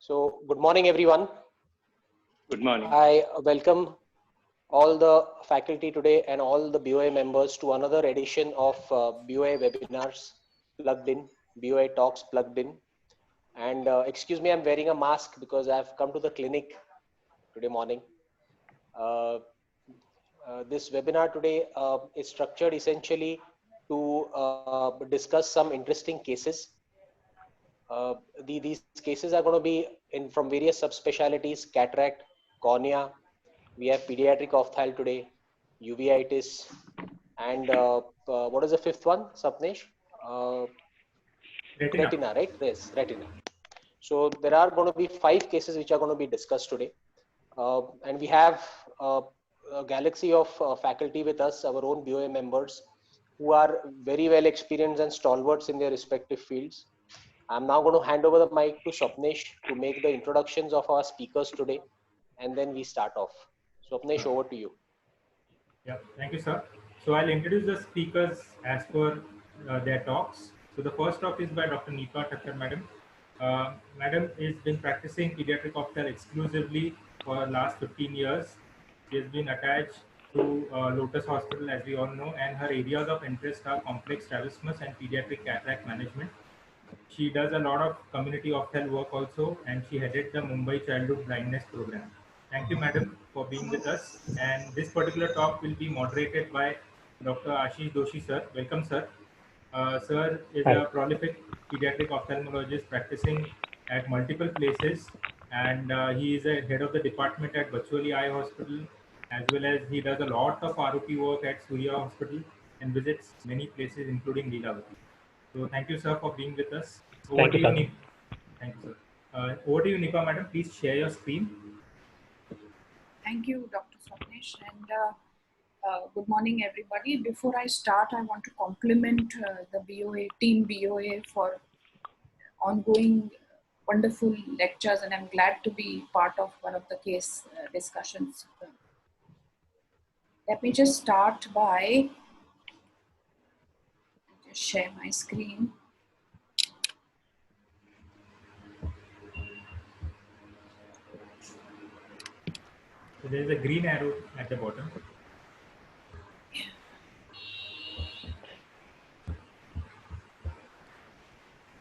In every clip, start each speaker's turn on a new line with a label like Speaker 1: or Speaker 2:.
Speaker 1: So, good morning, everyone.
Speaker 2: Good morning.
Speaker 1: I welcome all the faculty today and all the BOA members to another edition of BOA webinars plugged in, BOA talks plugged in. And excuse me, I'm wearing a mask because I've come to the clinic today morning. This webinar today is structured essentially to discuss some interesting cases. These cases are going to be from various subspecialties: cataract, cornea. We have pediatric ophthalm today, uveitis, and what is the fifth one, Sapnesh? Retina, right? Yes, retina. So there are going to be 5 cases which are going to be discussed today, and we have a galaxy of faculty with us, our own BOA members, who are very well experienced and stalwarts in their respective fields. I'm now going to hand over the mic to Swapnesh to make the introductions of our speakers today, and then we start off. Swapnesh, over to you.
Speaker 3: Yeah, thank you, sir. So I'll introduce the speakers as per their talks. So the first talk is by Dr. Nipa Thakkar, madam. Madam has been practicing pediatric ophthalm exclusively for the last 15 years. She has been attached to Lotus Hospital, as we all know, and her areas of interest are complex strabismus and pediatric cataract management. She does a lot of community ophthalm work also, and she headed the Mumbai Childhood Blindness Program. Thank you, madam, for being with us. And this particular talk will be moderated by Dr. Ashish Doshi, sir. Welcome, sir. Sir is a prolific pediatric ophthalmologist practicing at multiple places, and he is a head of the department at Bacholi Eye Hospital, as well as he does a lot of ROP work at Surya Hospital and visits many places, including Leelavati. So thank you, sir, for being with us. Over to you, Nipa. Thank you, sir. Over to you, Nipa, madam. Please share your screen.
Speaker 4: Thank you, Dr. Swapnesh, and good morning, everybody. Before I start, I want to compliment the BOA team BOA for ongoing wonderful lectures, and I'm glad to be part of one of the case discussions. Let me just start by share my screen.
Speaker 3: So there is a green arrow at the bottom.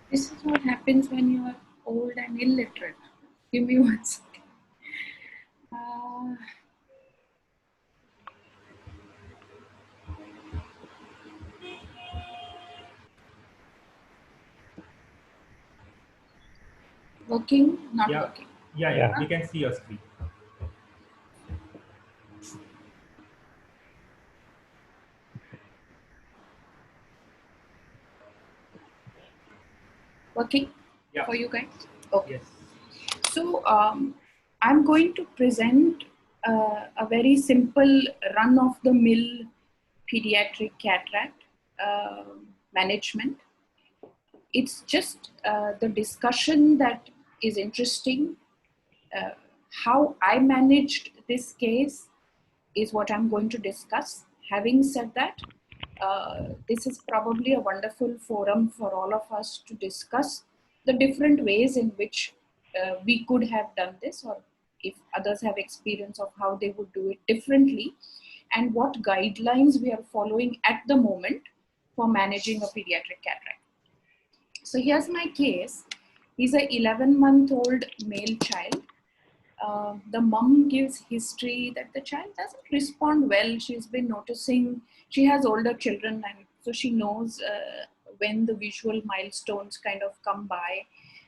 Speaker 4: This is what happens when you are old and illiterate. Give me 1 second. Working? Not working.
Speaker 3: Yeah. We can see your screen.
Speaker 4: Working?
Speaker 3: Yeah.
Speaker 4: For you guys? Okay.
Speaker 3: Yes.
Speaker 4: So I'm going to present a very simple run-of-the-mill pediatric cataract management. It's just the discussion that is interesting. How I managed this case is what I'm going to discuss. Having said that, this is probably a wonderful forum for all of us to discuss the different ways in which we could have done this, or if others have experience of how they would do it differently, and what guidelines we are following at the moment for managing a pediatric cataract. So here's my case. He's an 11-month-old male child. The mom gives history that the child doesn't respond well. She's been noticing, she has older children, and so she knows when the visual milestones kind of come by,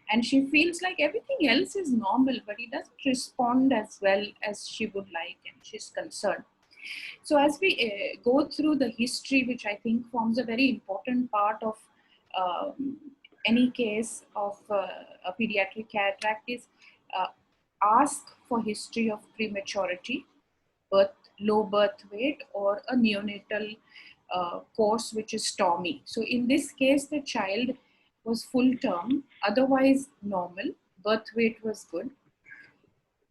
Speaker 4: and she feels like everything else is normal, but he doesn't respond as well as she would like, and she's concerned. So as we go through the history, which I think forms a very important part of any case of a pediatric cataract, is ask for history of prematurity, low birth weight, or a neonatal course which is STOMY. So in this case, the child was full term, otherwise normal, birth weight was good,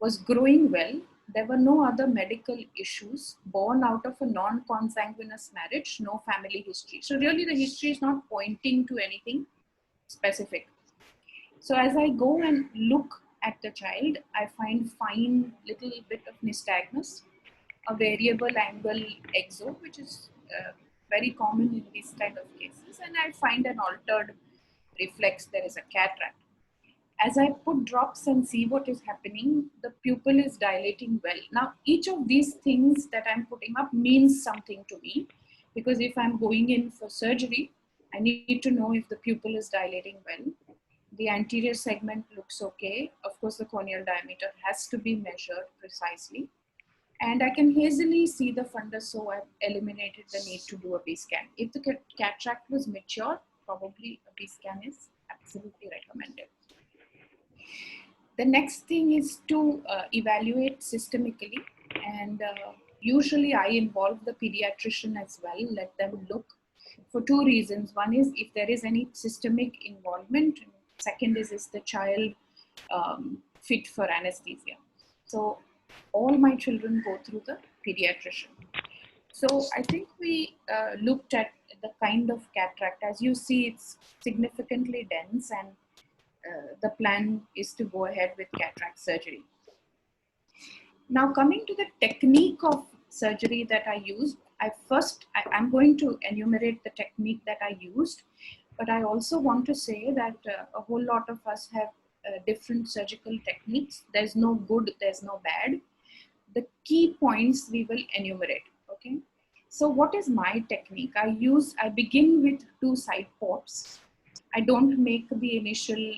Speaker 4: was growing well. There were no other medical issues, born out of a non-consanguineous marriage, no family history. So really the history is not pointing to anything specific. So as I go and look at the child, I find fine little bit of nystagmus, a variable angle exo, which is very common in these kind of cases, and I find an altered reflex, there is a cataract. As I put drops and see what is happening, the pupil is dilating well. Now, each of these things that I'm putting up means something to me, because if I'm going in for surgery, I need to know if the pupil is dilating well. The anterior segment looks okay. Of course, the corneal diameter has to be measured precisely. And I can hazily see the fundus, so I've eliminated the need to do a B-scan. If the cataract was mature, probably a B-scan is absolutely recommended. The next thing is to evaluate systemically, and usually I involve the pediatrician as well, let them look for two reasons. One is if there is any systemic involvement. Second is the child fit for anesthesia? So all my children go through the pediatrician. So I think we looked at the kind of cataract. As you see, it's significantly dense, and the plan is to go ahead with cataract surgery. Now, coming to the technique of surgery that I used, I'm going to enumerate the technique that I used, but I also want to say that a whole lot of us have different surgical techniques. There's no good, there's no bad. The key points we will enumerate, okay? So what is my technique? I begin with 2 side ports. I don't make the initial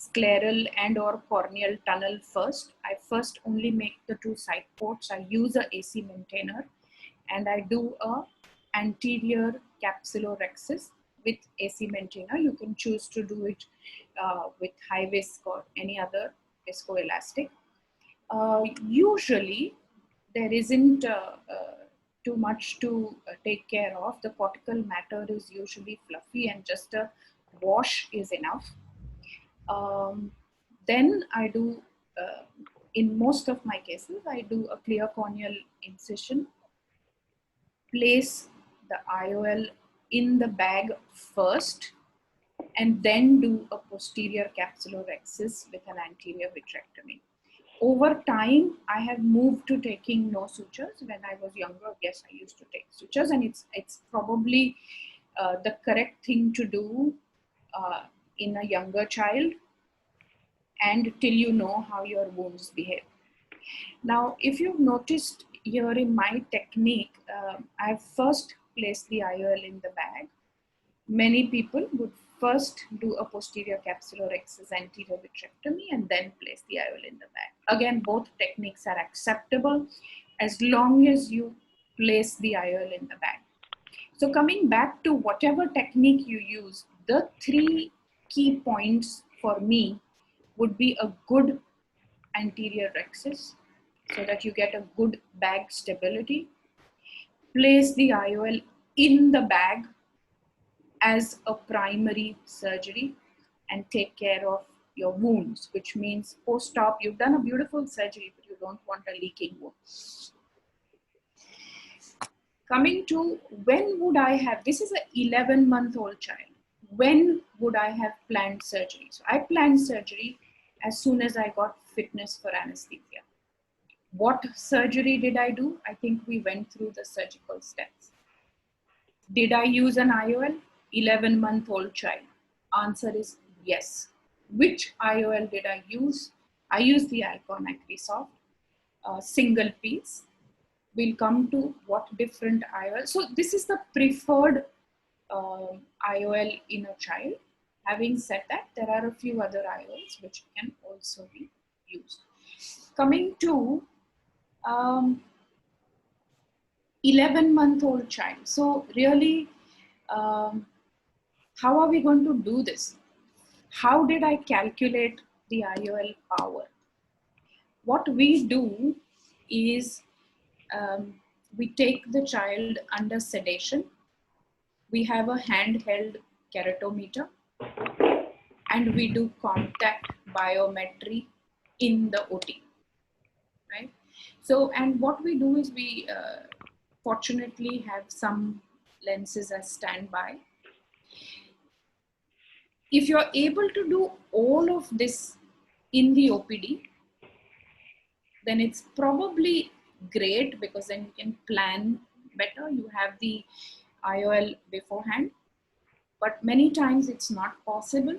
Speaker 4: scleral and or corneal tunnel first. I first only make the 2 side ports. I use a AC maintainer, and I do a anterior capsulorhexis with AC maintainer. You can choose to do it with high visc or any other viscoelastic. Usually there isn't too much to take care of. The cortical matter is usually fluffy, and just a wash is enough. Then I do, in most of my cases, I do a clear corneal incision, place the IOL in the bag first, and then do a posterior capsulorhexis with an anterior vitrectomy. Over time, I have moved to taking no sutures. When I was younger, yes, I used to take sutures, and it's probably the correct thing to do in a younger child, and till you know how your wounds behave. Now, if you've noticed here in my technique, I've first placed the IOL in the bag. Many people would first do a posterior capsulorhexis anterior vitrectomy and then place the IOL in the bag. Again, both techniques are acceptable as long as you place the IOL in the bag. So coming back to whatever technique you use, the 3 key points for me would be a good anterior rhexis, so that you get a good bag stability. Place the IOL in the bag as a primary surgery, and take care of your wounds, which means post-op, you've done a beautiful surgery, but you don't want a leaking wound. Coming to when would I have, this is an 11-month-old child. When would I have planned surgery? So I planned surgery as soon as I got fitness for anesthesia. What surgery did I do? I think we went through the surgical steps. Did I use an IOL? 11-month-old child. Answer is yes. Which IOL did I use? I used the Alcon Acrisoft, single piece. We'll come to what different IOL. So this is the preferred IOL in a child. Having said that, there are a few other IOLs which can also be used. Coming to 11-month-old child. So really, how are we going to do this? How did I calculate the IOL power? What we do is we take the child under sedation. We have a handheld keratometer, and we do contact biometry in the OT, right? So, and what we do is we fortunately have some lenses as standby. If you're able to do all of this in the OPD, then it's probably great because then you can plan better. You have the IOL beforehand, but many times it's not possible.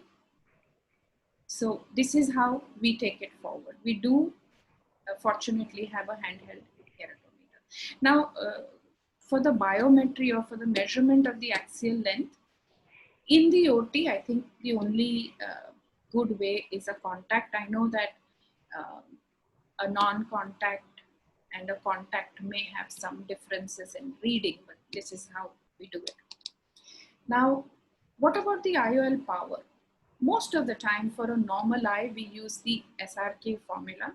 Speaker 4: So this is how we take it forward. We do fortunately have a handheld keratometer. Now, for the biometry or for the measurement of the axial length, in the OT, I think the only good way is a contact. I know that a non-contact and a contact may have some differences in reading, but this is how we do it. Now, what about the IOL power? Most of the time for a normal eye, we use the SRK formula,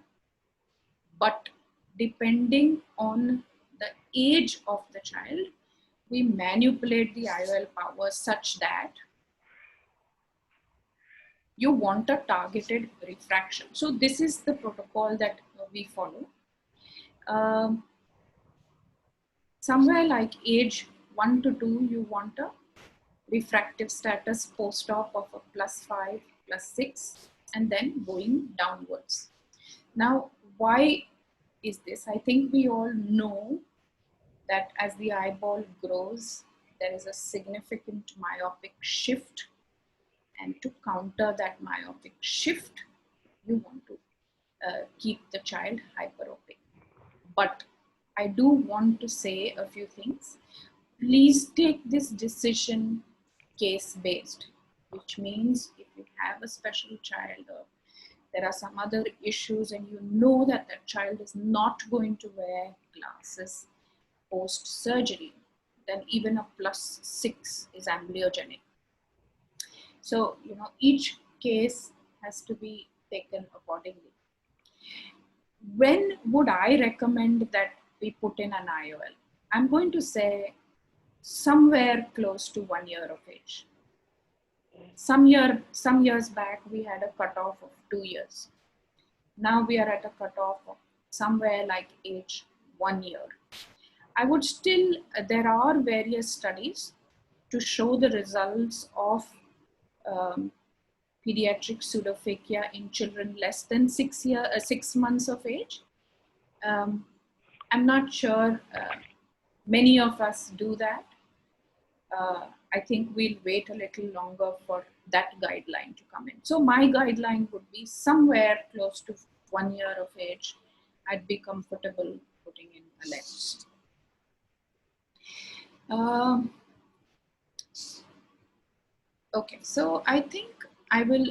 Speaker 4: but depending on the age of the child, we manipulate the IOL power such that you want a targeted refraction. So this is the protocol that we follow. Somewhere like age 1 to 2, you want a refractive status post-op of a +5, +6, and then going downwards. Now, why is this? I think we all know that as the eyeball grows, there is a significant myopic shift. And to counter that myopic shift, you want to keep the child hyperopic. But I do want to say a few things. Please take this decision case-based, which means if you have a special child or there are some other issues and you know that that child is not going to wear glasses post-surgery, then even a +6 is amblyogenic. So, you know, each case has to be taken accordingly. When would I recommend that we put in an IOL? I'm going to say somewhere close to 1 year of age. Some years back, we had a cutoff of 2 years. Now we are at a cutoff of somewhere like age 1 year. I would still, there are various studies to show the results of pediatric pseudophakia in children less than 6 months of age. I'm not sure many of us do that. I think we'll wait a little longer for that guideline to come in. So my guideline would be somewhere close to 1 year of age. I'd be comfortable putting in a lens. Okay, so I think I will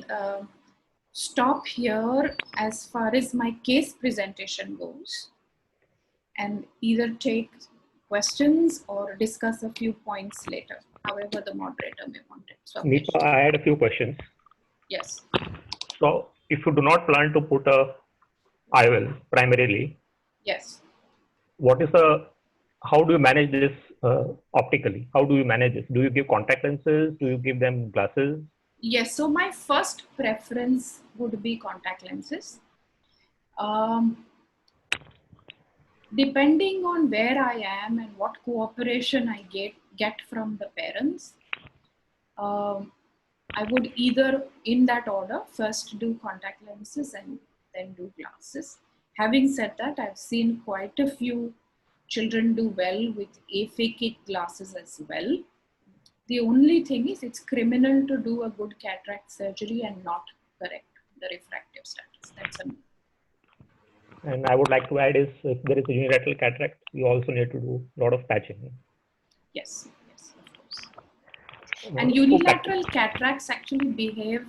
Speaker 4: stop here as far as my case presentation goes and either take questions or discuss a few points later, however the moderator may want it. So,
Speaker 5: Neepa, I had a few questions.
Speaker 4: Yes.
Speaker 5: So if you do not plan to put a IOL primarily,
Speaker 4: Yes.
Speaker 5: what is how do you manage this optically? How do you manage this? Do you give contact lenses? Do you give them glasses?
Speaker 4: Yes, so my first preference would be contact lenses. Depending on where I am and what cooperation I get from the parents, I would either, in that order, first do contact lenses and then do glasses. Having said that, I've seen quite a few children do well with aphakic glasses as well. The only thing is it's criminal to do a good cataract surgery and not correct the refractive status. That's a no.
Speaker 5: And I would like to add is if there is a unilateral cataract, you also need to do a lot of patching.
Speaker 4: Yes, yes, of course. And unilateral cataracts actually behave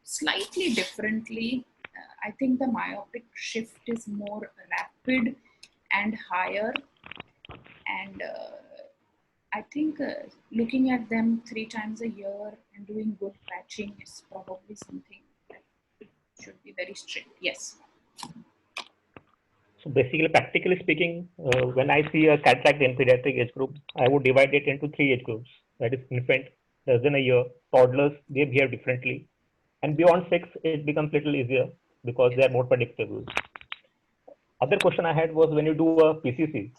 Speaker 4: slightly differently. I think the myopic shift is more rapid and higher. And I think looking at them 3 times a year and doing good patching is probably something that should be very strict. Yes.
Speaker 5: So basically, practically speaking, when I see a cataract in pediatric age group, I would divide it into 3 age groups. That is infant, less than a year, toddlers, they behave differently. And beyond 6, it becomes a little easier because they are more predictable. Other question I had was when you do a PCC,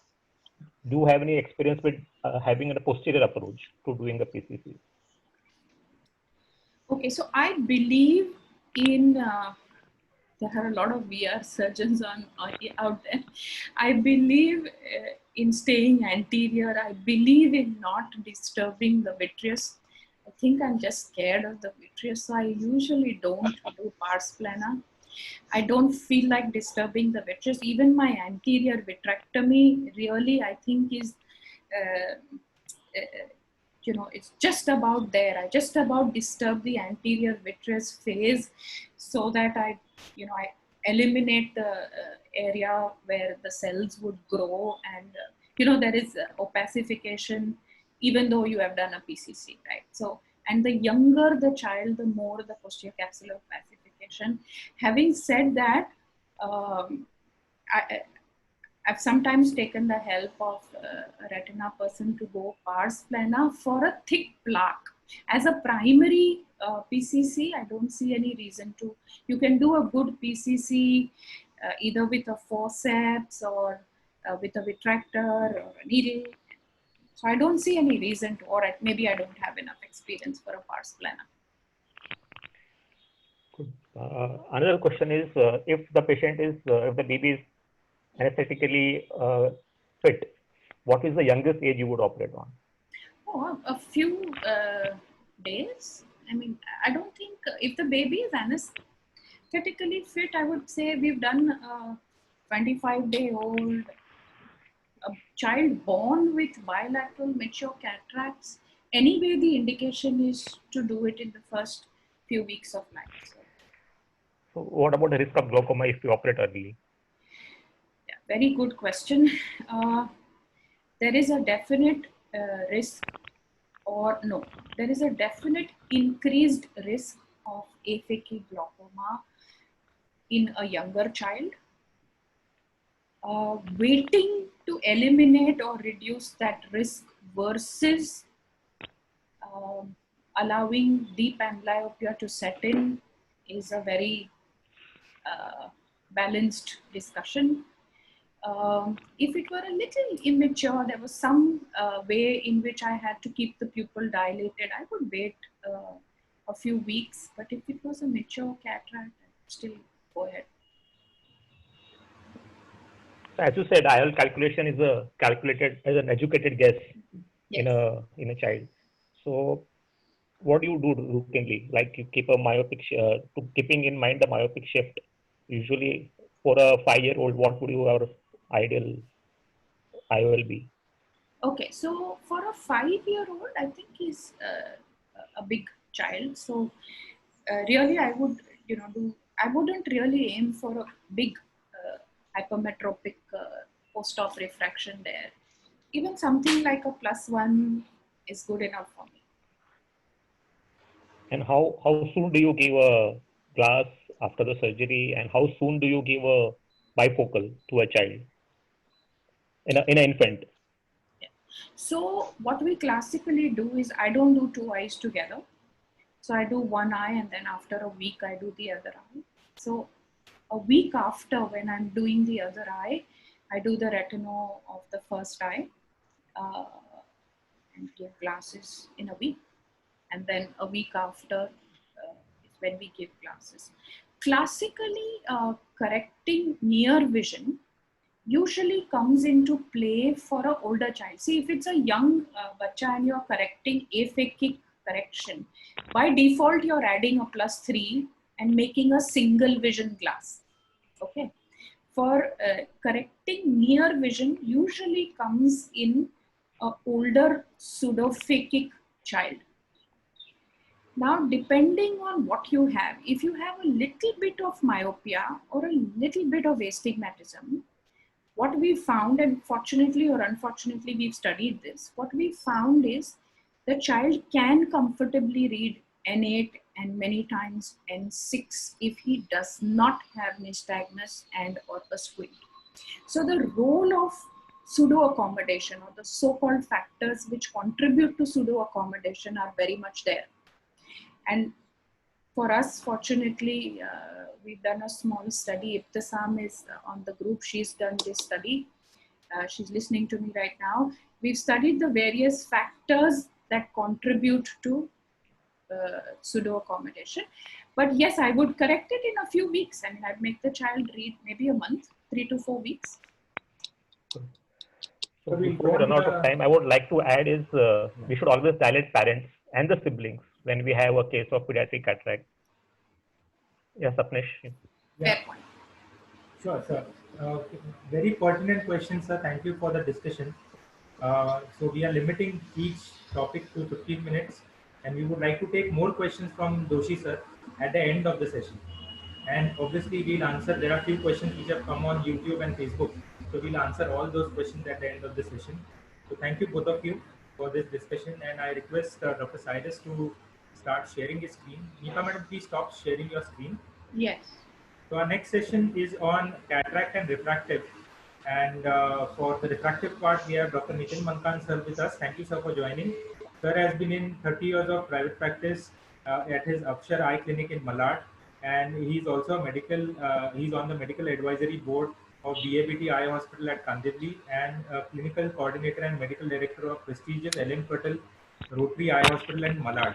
Speaker 5: do you have any experience with having a posterior approach to doing a PCC?
Speaker 4: Okay, so I believe There are a lot of VR surgeons out there. I believe in staying anterior. I believe in not disturbing the vitreous. I think I'm just scared of the vitreous, so I usually don't do pars plana. I don't feel like disturbing the vitreous. Even my anterior vitrectomy really, I think, is it's just about there. I just about disturb the anterior vitreous phase so that I eliminate the area where the cells would grow, and there is opacification even though you have done a PCC, right? So, and the younger the child, the more the posterior capsular opacification. Having said that, I've sometimes taken the help of a retina person to go pars plana for a thick plaque. As a primary PCC, I don't see any reason to. You can do a good PCC either with a forceps or with a vitractor or a needle. So I don't see any reason to, or maybe I don't have enough experience for a pars plana.
Speaker 5: Another question is, if the patient is, if the baby is anesthetically fit, what is the youngest age you would operate on?
Speaker 4: Oh, a few days. I mean, I don't think if the baby is anesthetically fit, I would say we've done a 25-day-old, a child born with bilateral mature cataracts. Anyway, the indication is to do it in the first few weeks of life.
Speaker 5: So what about the risk of glaucoma if you operate early?
Speaker 4: Yeah, very good question. There is a definite risk, or no, there is a definite increased risk of aphakic glaucoma in a younger child. Waiting to eliminate or reduce that risk versus allowing deep amblyopia to set in is a very balanced discussion. If it were a little immature, there was some way in which I had to keep the pupil dilated, I would wait a few weeks. But if it was a mature cataract, I would still go ahead.
Speaker 5: As you said, IOL calculation is a calculated as an educated guess. Yes. in a child. So what do you do routinely? Like you keep a myopic, keeping in mind the myopic shift. Usually for a 5-year-old, what would your ideal IOL be?
Speaker 4: Okay, so for a 5-year-old, I think he's a big child. So really, I would I wouldn't really aim for a big hypermetropic post-op refraction there. Even something like a +1 is good enough for me.
Speaker 5: And how soon do you give a glass after the surgery, and how soon do you give a bifocal to a child in an infant?
Speaker 4: Yeah. So what we classically do is I don't do 2 eyes together. So I do one eye, and then after a week I do the other eye. So a week after, when I'm doing the other eye, I do the retino of the first eye and give glasses in a week. And then a week after is when we give glasses. Classically, correcting near vision usually comes into play for an older child. See, if it's a young bacha and you're correcting aphakic correction, by default you're adding a +3 and making a single vision glass. Okay. For correcting near vision usually comes in an older pseudophakic child. Now, depending on what you have, if you have a little bit of myopia or a little bit of astigmatism, what we found, and fortunately or unfortunately we've studied this, what we found is the child can comfortably read N8 and many times N6 if he does not have nystagmus and or a squint. So the role of pseudo accommodation, or the so-called factors which contribute to pseudo accommodation, are very much there. And for us, fortunately, we've done a small study. Ibtisam is on the group. She's done this study. She's listening to me right now. We've studied the various factors that contribute to pseudo accommodation. But yes, I would correct it in a few weeks. I mean, I'd make the child read maybe a month, 3 to 4 weeks.
Speaker 5: So
Speaker 3: So we'll
Speaker 5: before we
Speaker 3: go
Speaker 5: run
Speaker 3: on
Speaker 5: out of time, I would like to add is we should always dilate parents and the siblings when we have a case of pediatric cataract. Yes, Sapnesh.
Speaker 3: Yeah.
Speaker 4: Fair point.
Speaker 3: Sure, sir. Very pertinent question, sir. Thank you for the discussion. So we are limiting each topic to 15 minutes, and we would like to take more questions from Doshi sir at the end of the session. And obviously, we'll answer. There are a few questions which have come on YouTube and Facebook, so we'll answer all those questions at the end of the session. So thank you both of you for this discussion, and I request Dr. Cyrus to start sharing his screen. Neeta madam, please stop sharing your screen.
Speaker 4: Yes.
Speaker 3: So our next session is on cataract and refractive. And for the refractive part, we have Dr. Nitin Mankan sir with us. Thank you, sir, for joining. Sir has been in 30 years of private practice at his Upshur Eye Clinic in Malad. And he's also a medical, he's on the medical advisory board of BABT Eye Hospital at Kandivali and a clinical coordinator and medical director of prestigious Ellen Patel Rotary Eye Hospital in Malad.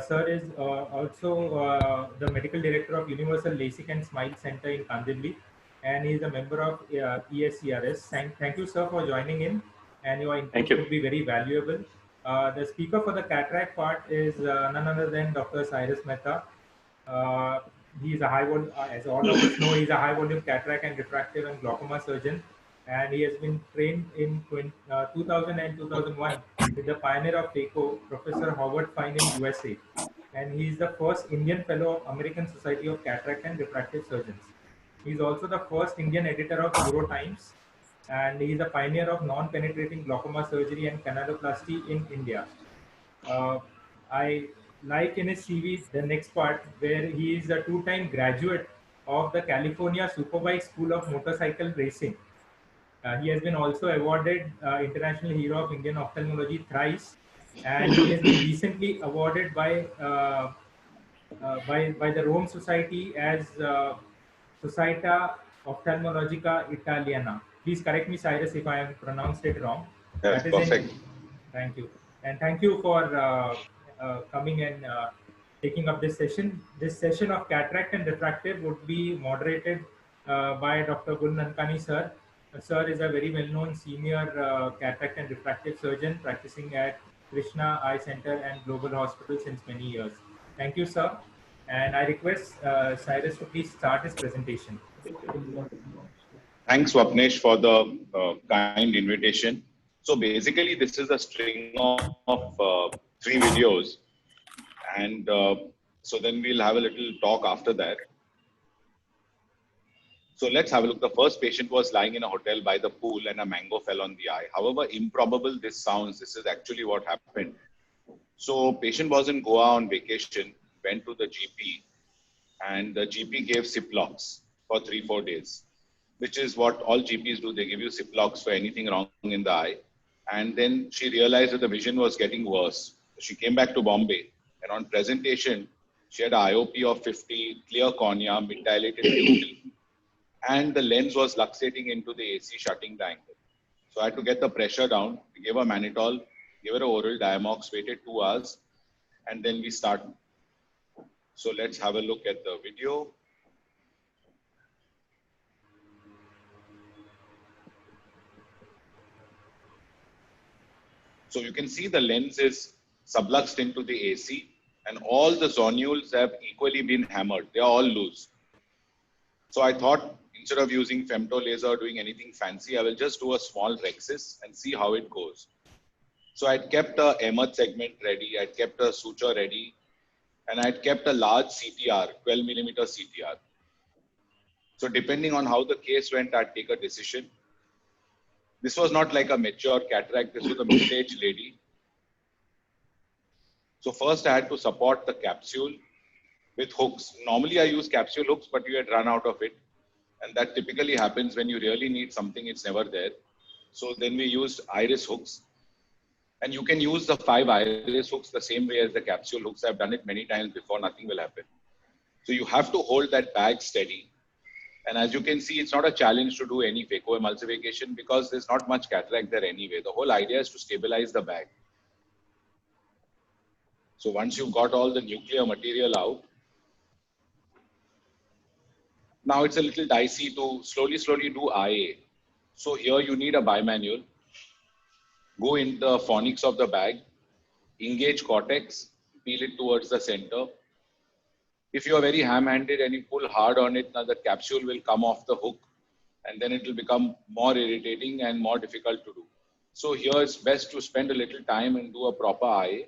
Speaker 3: Sir is also the medical director of Universal LASIK and Smile Center in Kandivali, and he is a member of ESCRS. Thank you, sir, for joining in, and your input would be very valuable. The speaker for the cataract part is none other than Dr. Cyrus Mehta. He is a as all of us know, he's a high volume cataract and refractive and glaucoma surgeon, and he has been trained in 2000 and 2001 with the pioneer of TACO, Professor Howard Fine in USA, and he is the first Indian fellow of American Society of Cataract and Refractive Surgeons. He is also the first Indian editor of Euro Times, and he is a pioneer of non-penetrating glaucoma surgery and canaloplasty in India. I like in his CV the next part where he is a two-time graduate of the California Superbike School of Motorcycle Racing. He has been also awarded International Hero of Indian Ophthalmology thrice, and he has been recently awarded by the Rome Society as Società Ophthalmologica Italiana. Please correct me, Cyrus, if I have pronounced it wrong.
Speaker 2: That's perfect.
Speaker 3: Thank you. And thank you for coming and taking up this session. This session of cataract and refractive would be moderated by Dr. Gul Nankani sir. Sir is a very well-known senior cataract and refractive surgeon practicing at Krishna Eye Center and Global Hospital since many years. Thank you, sir. And I request Cyrus to please start his presentation.
Speaker 2: Thanks, Swapnesh, for the kind invitation. So basically, this is a string of 3 videos. And so then we'll have a little talk after that. So let's have a look. The first patient was lying in a hotel by the pool and a mango fell on the eye. However improbable this sounds, this is actually what happened. So patient was in Goa on vacation, went to the GP, and the GP gave Ciplox for 3-4 days, which is what all GPs do. They give you Ciplox for anything wrong in the eye. And then she realized that the vision was getting worse. She came back to Bombay, and on presentation, she had an IOP of 50, clear cornea, mid-dilated pupil, and the lens was luxating into the AC, shutting the angle. So I had to get the pressure down. We gave her mannitol, gave her an oral Diamox, waited 2 hours, and then we start. So let's have a look at the video. So you can see the lens is subluxed into the AC, and all the zonules have equally been hammered. They are all loose. So I thought, instead of using femto laser or doing anything fancy, I will just do a small rhexis and see how it goes. So I'd kept a Ehmet segment ready, I'd kept a suture ready, and I'd kept a large CTR, 12 millimeter CTR. So depending on how the case went, I'd take a decision. This was not like a mature cataract, this was a middle-aged lady. So first I had to support the capsule with hooks. Normally I use capsule hooks, but we had run out of it. And that typically happens when you really need something, it's never there. So then we used iris hooks. And you can use the 5 iris hooks the same way as the capsule hooks. I've done it many times before, nothing will happen. So you have to hold that bag steady. And as you can see, it's not a challenge to do any phacoemulsification because there's not much cataract there anyway. The whole idea is to stabilize the bag. So once you've got all the nuclear material out, Now it's a little dicey to slowly do IA. So here you need a bimanual. Go in the phonics of the bag, engage cortex, peel it towards the center. If you are very ham-handed and you pull hard on it, now the capsule will come off the hook and then it will become more irritating and more difficult to do. So here it's best to spend a little time and do a proper IA.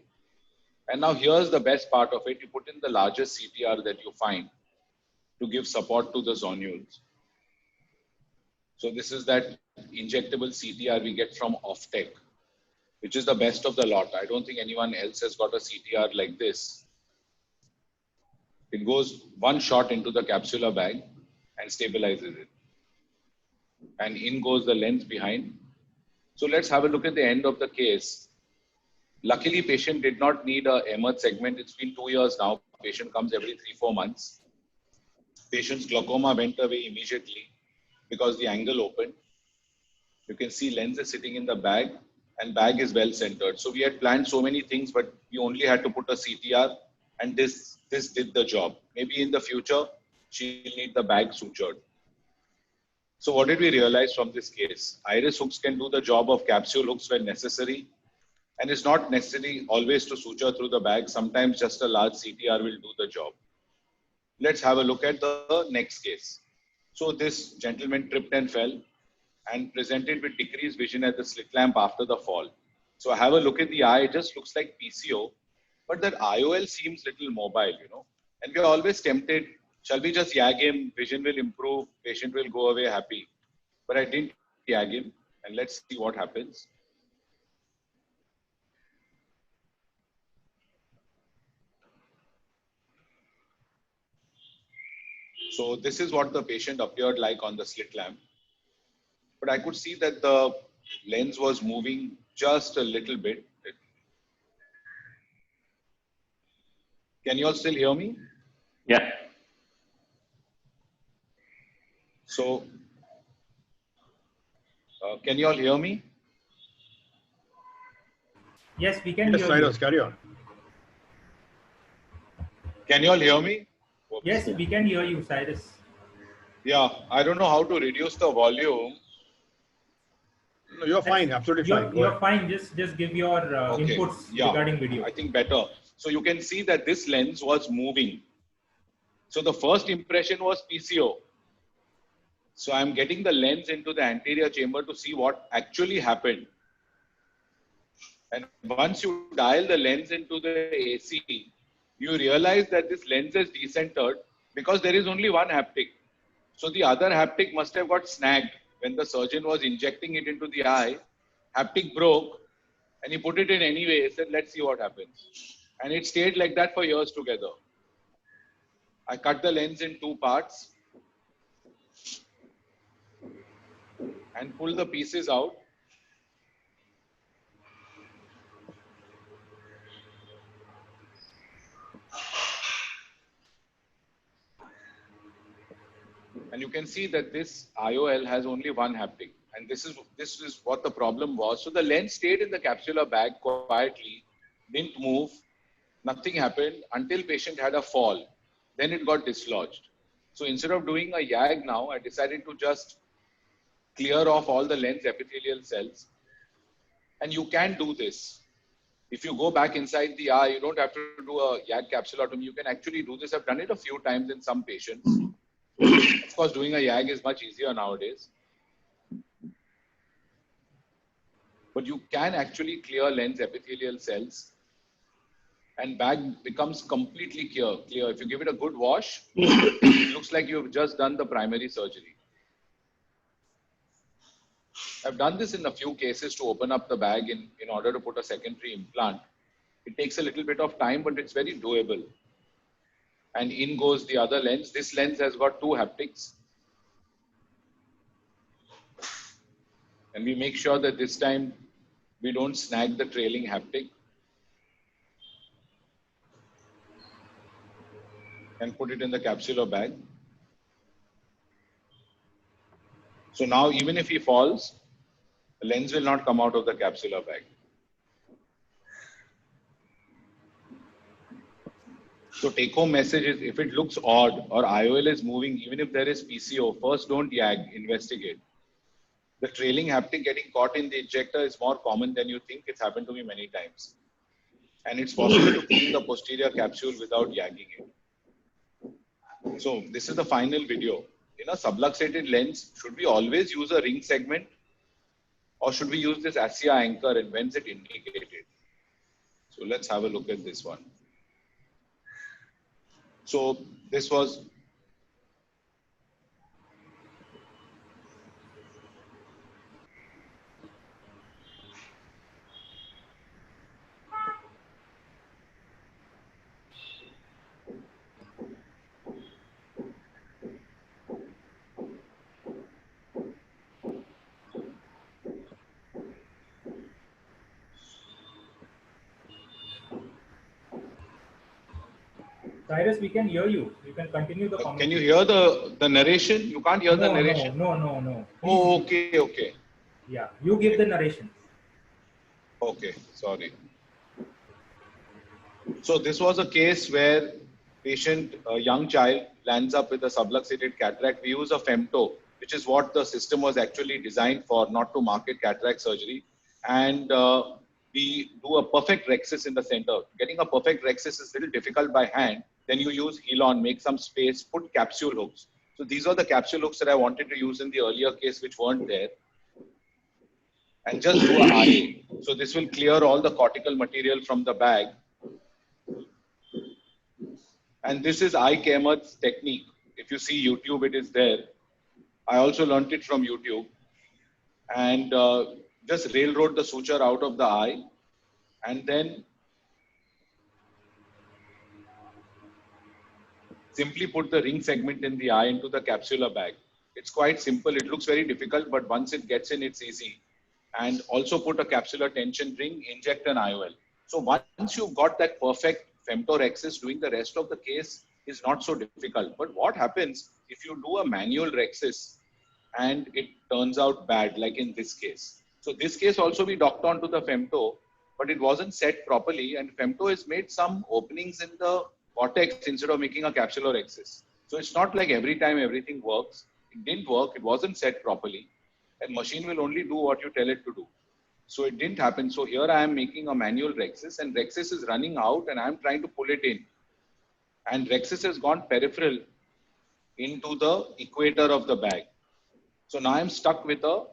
Speaker 2: And now here's the best part of it. You put in the largest CTR that you find to give support to the zonules. So this is that injectable CTR we get from Offtec, which is the best of the lot. I don't think anyone else has got a CTR like this. It goes one shot into the capsular bag and stabilizes it. And in goes the lens behind. So let's have a look at the end of the case. Luckily, patient did not need a emerge segment. It's been 2 years now. Patient comes every 3-4 months. Patient's glaucoma went away immediately because the angle opened. You can see lens is sitting in the bag and bag is well centered. So we had planned so many things, but we only had to put a CTR and this did the job. Maybe in the future, she'll need the bag sutured. So what did we realize from this case? Iris hooks can do the job of capsule hooks when necessary. And it's not necessary always to suture through the bag. Sometimes just a large CTR will do the job. Let's have a look at the next case. So this gentleman tripped and fell and presented with decreased vision at the slit lamp after the fall. So have a look at the eye. It just looks like PCO, but that IOL seems little mobile, you know. And we are always tempted, shall we just yag him? Vision will improve, patient will go away happy. But I didn't yag him, and let's see what happens. So this is what the patient appeared like on the slit lamp. But I could see that the lens was moving just a little bit. Can you all still hear me?
Speaker 6: Yeah.
Speaker 2: So, can you all hear me?
Speaker 3: Yes, we can
Speaker 7: Yes,
Speaker 3: hear
Speaker 7: Cyrus,
Speaker 3: you.
Speaker 7: carry on.
Speaker 2: Can you all hear me?
Speaker 3: Yes, we can hear you, Cyrus.
Speaker 2: Yeah, I don't know how to reduce the volume.
Speaker 7: No, you're fine, absolutely fine. Go
Speaker 3: You're
Speaker 7: ahead.
Speaker 3: fine. Just give your
Speaker 2: Okay.
Speaker 3: inputs
Speaker 2: Yeah,
Speaker 3: regarding video.
Speaker 2: I think better. So you can see that this lens was moving. So the first impression was PCO. So I'm getting the lens into the anterior chamber to see what actually happened. And once you dial the lens into the AC, you realize that this lens is decentered because there is only one haptic. So the other haptic must have got snagged when the surgeon was injecting it into the eye. Haptic broke and he put it in anyway. He said, let's see what happens. And it stayed like that for years together. I cut the lens in 2 parts and pull the pieces out. And you can see that this IOL has only one haptic. And this is what the problem was. So the lens stayed in the capsular bag quietly, didn't move, nothing happened until patient had a fall. Then it got dislodged. So instead of doing a YAG now, I decided to just clear off all the lens epithelial cells. And you can do this. If you go back inside the eye, you don't have to do a YAG capsulotomy. You can actually do this. I've done it a few times in some patients. Of course, doing a YAG is much easier nowadays. But you can actually clear lens epithelial cells and bag becomes completely clear. If you give it a good wash, it looks like you've just done the primary surgery. I've done this in a few cases to open up the bag in order to put a secondary implant. It takes a little bit of time, but it's very doable. And in goes the other lens. This lens has got 2 haptics. And we make sure that this time we don't snag the trailing haptic. And put it in the capsular bag. So now even if he falls, the lens will not come out of the capsular bag. So take home message is, if it looks odd or IOL is moving, even if there is PCO, first don't yag, investigate. The trailing haptic getting caught in the injector is more common than you think. It's happened to me many times. And it's possible to clean the posterior capsule without yagging it. So this is the final video. In a subluxated lens, should we always use a ring segment? Or should we use this ASIA anchor, and when's it indicated? So let's have a look at this one. So this was
Speaker 3: Cyrus, we can hear you. You can continue the
Speaker 2: Can you hear the narration? You can't hear the narration?
Speaker 3: No.
Speaker 2: Oh, okay.
Speaker 3: Yeah, you give the narration.
Speaker 2: Okay, sorry. So this was a case where patient, a young child, lands up with a subluxated cataract. We use a femto, which is what the system was actually designed for, not to market cataract surgery. And we do a perfect rhexis in the center. Getting a perfect rhexis is a little difficult by hand. Then you use Healon, make some space, put capsule hooks. So these are the capsule hooks that I wanted to use in the earlier case, which weren't there. And just do an IA. So this will clear all the cortical material from the bag. And this is Eye Kaimat's technique. If you see YouTube, it is there. I also learned it from YouTube. And just railroad the suture out of the eye. And then simply put the ring segment in the eye into the capsular bag. It's quite simple. It looks very difficult, but once it gets in, it's easy. And also put a capsular tension ring, inject an IOL. So once you've got that perfect femtorexis, doing the rest of the case is not so difficult. But what happens if you do a manual rexis and it turns out bad, like in this case? So this case also we docked onto the femto, but it wasn't set properly, and femto has made some openings in the cortex instead of making a capsular rexis. So it's not like every time everything works. It didn't work, it wasn't set properly, and machine will only do what you tell it to do. So it didn't happen. So here I am making a manual rexis, and rexis is running out and I'm trying to pull it in. And rexis has gone peripheral into the equator of the bag. So now I'm stuck with a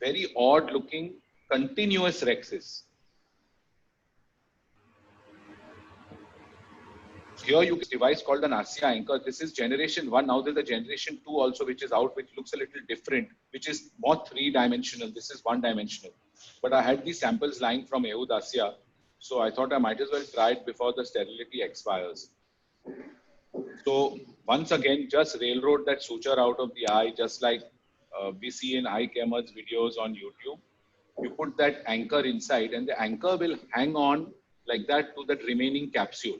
Speaker 2: very odd looking continuous rexis. Here you get a device called an ASIA anchor. This is generation 1. Now there's a generation 2 also, which is out, which looks a little different, which is more 3-dimensional. This is 1-dimensional. But I had these samples lying from Ehud ASIA. So I thought I might as well try it before the sterility expires. So once again, just railroad that suture out of the eye, just like we see in Eye Kaimat's videos on YouTube. You put that anchor inside, and the anchor will hang on like that to that remaining capsule,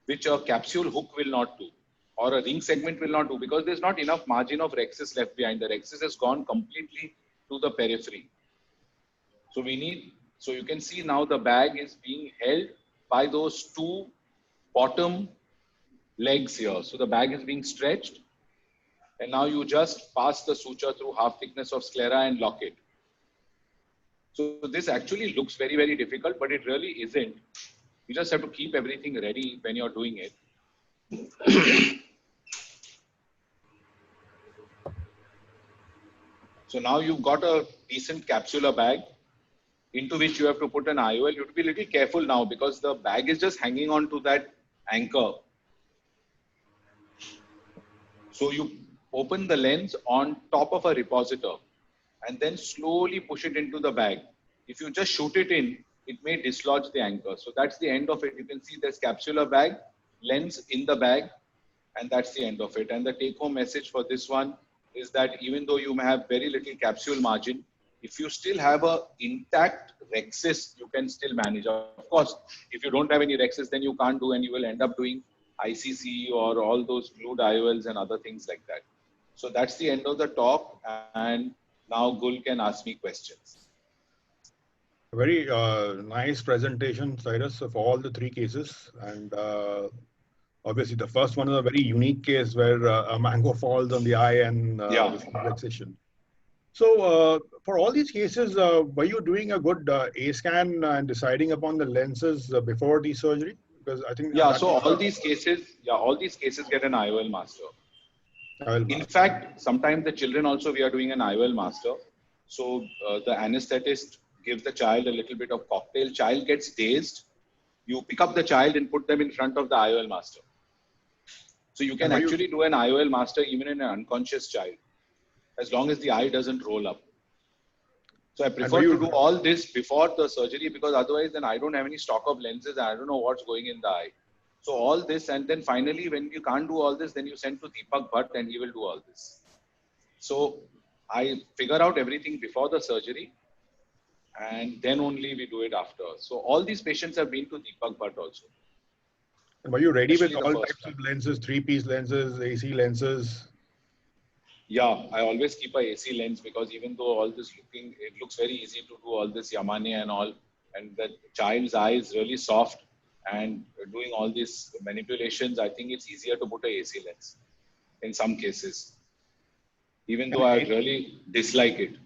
Speaker 2: which a capsule hook will not do, or a ring segment will not do, because there's not enough margin of rexis left behind. The rexis has gone completely to the periphery. So we need, so you can see now the bag is being held by those two bottom legs here. So the bag is being stretched, and now you just pass the suture through half thickness of sclera and lock it. So this actually looks very, very difficult, but it really isn't. You just have to keep everything ready when you're doing it. So now you've got a decent capsular bag into which you have to put an IOL. You have to be a little careful now because the bag is just hanging on to that anchor. So you open the lens on top of a repositor and then slowly push it into the bag. If you just shoot it in, it may dislodge the anchor. So that's the end of it. You can see there's capsular bag, lens in the bag, and that's the end of it. And the take-home message for this one is that even though you may have very little capsule margin, if you still have a intact rexis, you can still manage. Of course, if you don't have any rexis, then you can't do, and you will end up doing ICC or all those glued IOLs and other things like that. So that's the end of the talk, and now Gul can ask me questions.
Speaker 7: Very nice presentation, Cyrus, of all the three cases. And Obviously, the first one is a very unique case where a mango falls on the eye and
Speaker 2: Yeah.
Speaker 7: this complexation. So for all these cases, were you doing a good A scan and deciding upon the lenses before the surgery? Because I think
Speaker 2: Yeah,
Speaker 7: that
Speaker 2: so
Speaker 7: was
Speaker 2: all these cases get an IOL master. In
Speaker 7: master.
Speaker 2: fact, sometimes the children also, we are doing an IOL master. So the anesthetist gives the child a little bit of cocktail. Child gets dazed. You pick up the child and put them in front of the IOL master. So you can actually do an IOL master even in an unconscious child, as long as the eye doesn't roll up. So I prefer to do all this before the surgery, because otherwise then I don't have any stock of lenses and I don't know what's going in the eye. So all this, and then finally when you can't do all this, then you send to Deepak Bhatt and he will do all this. So I figure out everything before the surgery and then only we do it after. So all these patients have been to Deepak Bhatt also.
Speaker 7: And were you ready with
Speaker 2: Especially the
Speaker 7: all
Speaker 2: first
Speaker 7: types of lenses, 3-piece lenses, AC lenses?
Speaker 2: Yeah, I always keep a AC lens, because even though all this it looks very easy to do all this Yamane and all, and the child's eye is really soft, and doing all these manipulations, I think it's easier to put a AC lens in some cases, even though I really dislike it.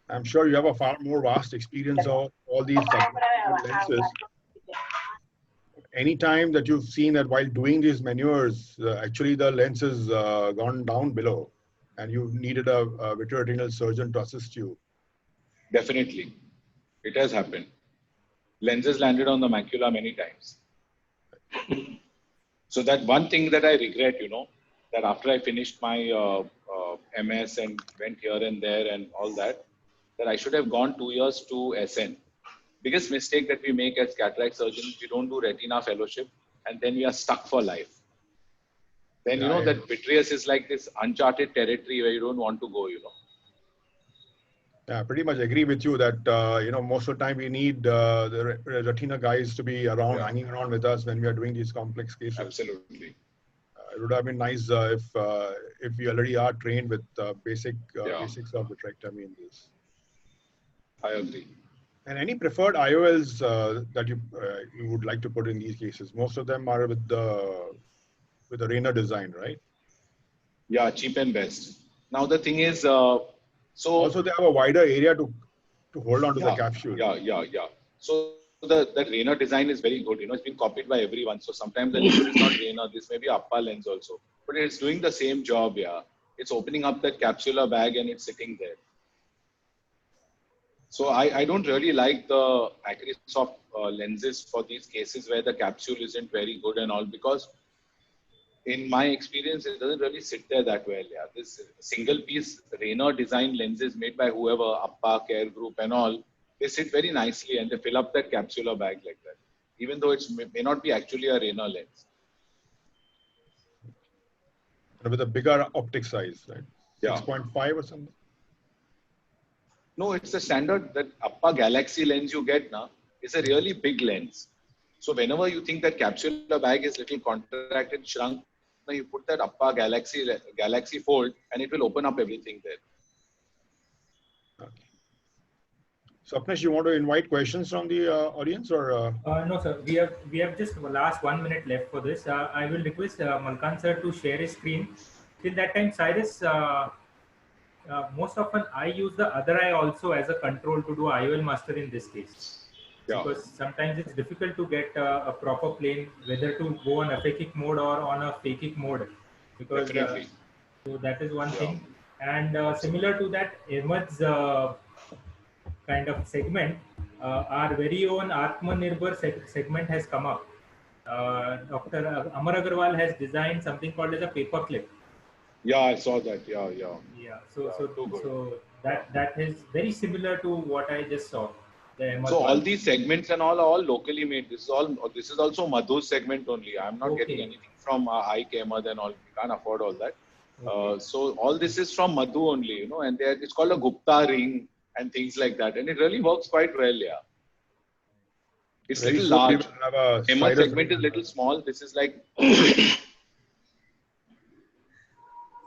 Speaker 7: I'm sure you have a far more vast experience of all these lenses. Any time that you've seen that while doing these maneuvers, actually the lens has gone down below and you needed a vitreoretinal surgeon to assist you?
Speaker 2: Definitely. It has happened. Lenses landed on the macula many times. So that one thing that I regret, that after I finished my MS and went here and there and all that I should have gone 2 years to SN. Biggest mistake that we make as cataract surgeons, we don't do retina fellowship, and then we are stuck for life. Then that vitreous is like this uncharted territory where you don't want to go.
Speaker 7: Yeah, pretty much agree with you that most of the time we need the retina guys to be around, hanging around with us when we are doing these complex cases.
Speaker 2: Absolutely.
Speaker 7: It would have been nice if we already are trained with basics of vitrectomy in this.
Speaker 2: I agree.
Speaker 7: And any preferred IOLs that you would like to put in these cases? Most of them are with the Rayner design, right?
Speaker 2: Yeah, cheap and best. Now the thing is,
Speaker 7: also they have a wider area to hold on to the capsule.
Speaker 2: Yeah. So the Rayner design is very good. It's been copied by everyone. So sometimes the lens is not Rayner. This may be Appa lens also, but it's doing the same job. Yeah, it's opening up that capsular bag and it's sitting there. So I don't really like the Acrysoft lenses for these cases where the capsule isn't very good and all, because in my experience, it doesn't really sit there that well. Yeah, this single piece Rayner design lenses made by whoever, Appa, Care Group and all, they sit very nicely and they fill up that capsular bag like that, even though it may not be actually a Rayner lens.
Speaker 7: And with a bigger optic size, right?
Speaker 2: Yeah.
Speaker 7: 6.5 or something?
Speaker 2: No, it's the standard, that Appa Galaxy lens you get now is a really big lens. So whenever you think that capsular bag is little contracted, shrunk, you put that Appa Galaxy fold and it will open up everything there.
Speaker 7: Okay. So Apnesh, you want to invite questions from the audience or?
Speaker 3: No, sir. We have just last 1 minute left for this. I will request Malkan sir to share his screen. Till that time, Cyrus, most often I use the other eye also as a control to do IOL master in this case. Yeah. Because sometimes it's difficult to get a proper plane, whether to go on aphakic mode or on a phakic mode. Because so that is one thing. And similar to that, Ahmed's kind of segment, our very own Atmanirbhar segment has come up. Dr. Amar Agarwal has designed something called as a paperclip.
Speaker 2: Yeah, I saw that. Yeah.
Speaker 3: So that is very similar to what I just saw.
Speaker 2: So all these segments and all are all locally made. This is also Madhu's segment only. I'm not getting anything from Ike Ahmed and all. We can't afford all that. So all this is from Madhu only, and it's called a Gupta ring and things like that. And it really works quite well, yeah. It's little large. Ahmed segment is little small. This is like...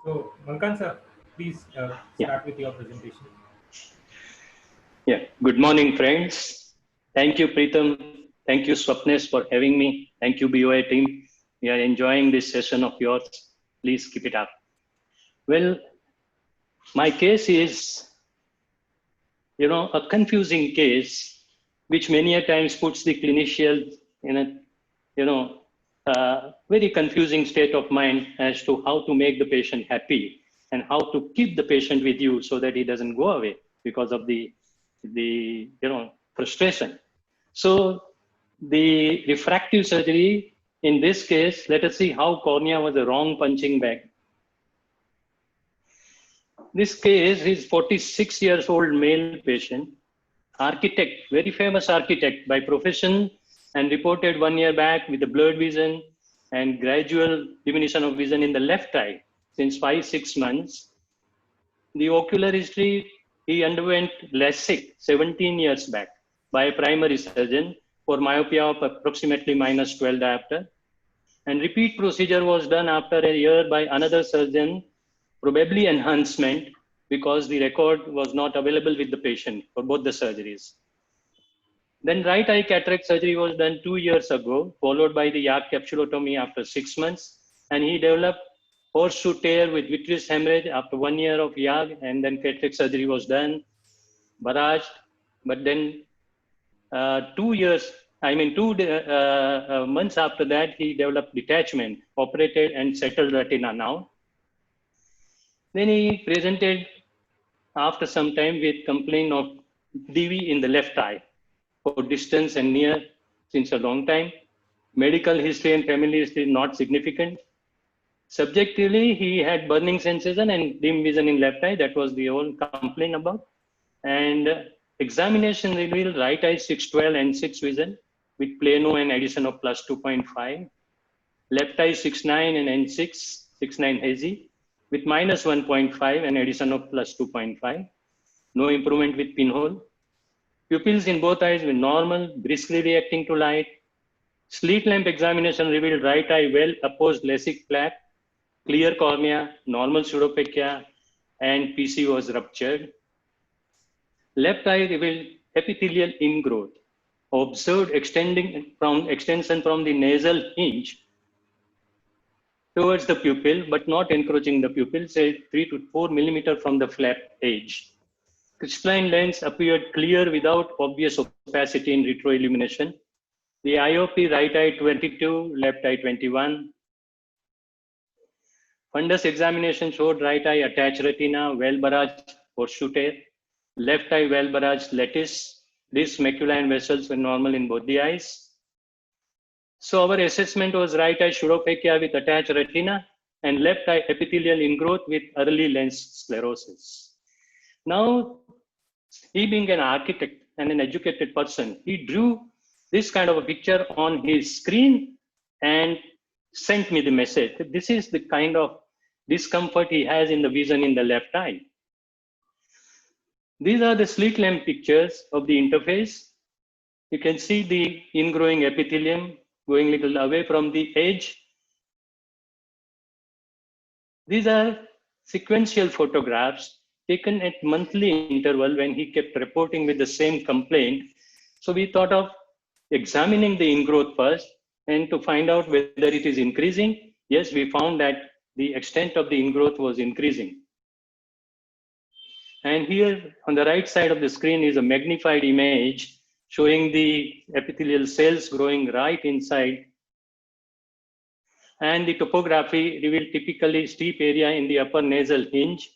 Speaker 3: So, Malkan sir, please start with your presentation.
Speaker 6: Yeah, good morning, friends. Thank you, Preetham. Thank you, Swapnesh, for having me. Thank you, BOI team. We are enjoying this session of yours. Please keep it up. Well, my case is, a confusing case, which many a times puts the clinician in a, very confusing state of mind as to how to make the patient happy and how to keep the patient with you so that he doesn't go away because of the frustration. So the refractive surgery in this case, let us see how cornea was a wrong punching bag. This case is 46 years old male patient, architect, very famous architect by profession, and reported 1 year back with a blurred vision and gradual diminution of vision in the left eye since 5-6 months. The ocular history, he underwent LASIK 17 years back by a primary surgeon for myopia of approximately -12 diopter. And repeat procedure was done after a year by another surgeon, probably enhancement, because the record was not available with the patient for both the surgeries. Then right eye cataract surgery was done 2 years ago, followed by the YAG capsulotomy after 6 months. And he developed horseshoe tear with vitreous hemorrhage after 1 year of YAG, and then cataract surgery was done, barraged. But then 2 months after that, he developed detachment, operated and settled retina now. Then he presented after some time with complaint of DV in the left eye for distance and near since a long time. Medical history and family history not significant. Subjectively, he had burning sensation and dim vision in left eye. That was the whole complaint about. And examination revealed right eye 612 and 6 vision with plano and addition of +2.5. Left eye 6.9 and N6, 6.9 hazy with -1.5 and addition of +2.5. No improvement with pinhole. Pupils in both eyes were normal, briskly reacting to light. Slit lamp examination revealed right eye well opposed LASIK plaque, clear cornea, normal pseudophakia, and PC was ruptured. Left eye revealed epithelial ingrowth, observed extension from the nasal hinge towards the pupil, but not encroaching the pupil, say 3 to 4 millimeter from the flap edge. Crystalline lens appeared clear without obvious opacity in retroillumination. The IOP right eye 22, left eye 21. Fundus examination showed right eye attached retina, well barraged horseshoe tear. Left eye well barraged lattice. Disc, macula, and vessels were normal in both the eyes. So our assessment was right eye pseudophakia with attached retina and left eye epithelial ingrowth with early lens sclerosis. Now, he being an architect and an educated person, he drew this kind of a picture on his screen and sent me the message. This is the kind of discomfort he has in the vision in the left eye. These are the slit lamp pictures of the interface. You can see the ingrowing epithelium going a little away from the edge. These are sequential photographs taken at monthly interval when he kept reporting with the same complaint. So we thought of examining the ingrowth first and to find out whether it is increasing. Yes, we found that the extent of the ingrowth was increasing. And here on the right side of the screen is a magnified image showing the epithelial cells growing right inside. And the topography revealed typically steep area in the upper nasal hinge.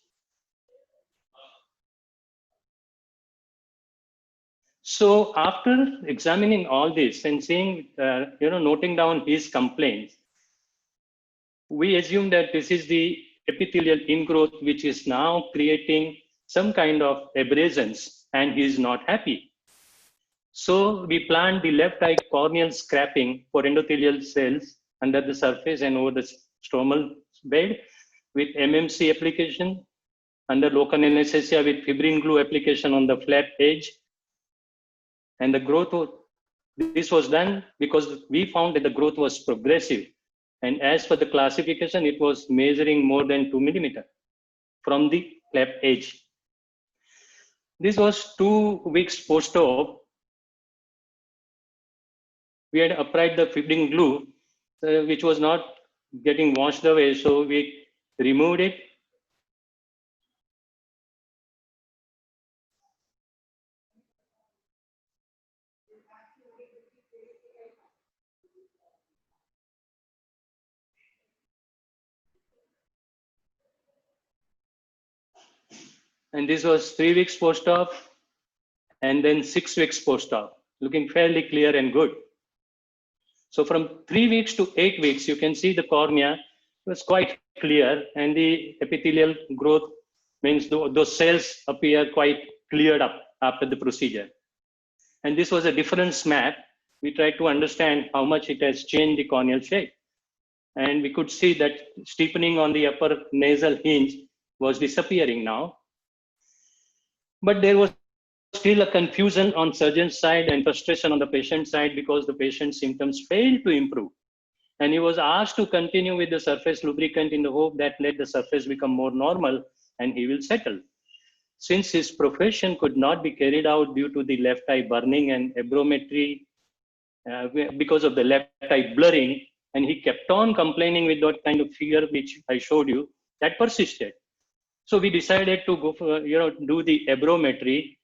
Speaker 6: So after examining all this and seeing, noting down his complaints, we assume that this is the epithelial ingrowth, which is now creating some kind of abrasions, and he is not happy. So we planned the left eye corneal scraping for endothelial cells under the surface and over the stromal bed with MMC application, under local anesthesia with fibrin glue application on the flap edge. And the growth, this was done because we found that the growth was progressive. And as for the classification, it was measuring more than 2 millimeter from the flap edge. This was 2 weeks post-op. We had applied the fibrin glue which was not getting washed away. So we removed it. And this was 3 weeks post-op and then 6 weeks post-op, looking fairly clear and good. So from 3 weeks to 8 weeks, you can see the cornea was quite clear, and the epithelial growth means those cells appear quite cleared up after the procedure. And this was a difference map. We tried to understand how much it has changed the corneal shape. And we could see that steepening on the upper nasal hinge was disappearing now. But there was still a confusion on surgeon's side and frustration on the patient side because the patient's symptoms failed to improve. And he was asked to continue with the surface lubricant in the hope that let the surface become more normal and he will settle. Since his profession could not be carried out due to the left eye burning and abrometry because of the left eye blurring, and he kept on complaining with that kind of figure which I showed you, that persisted. So we decided to go for, do the abrometry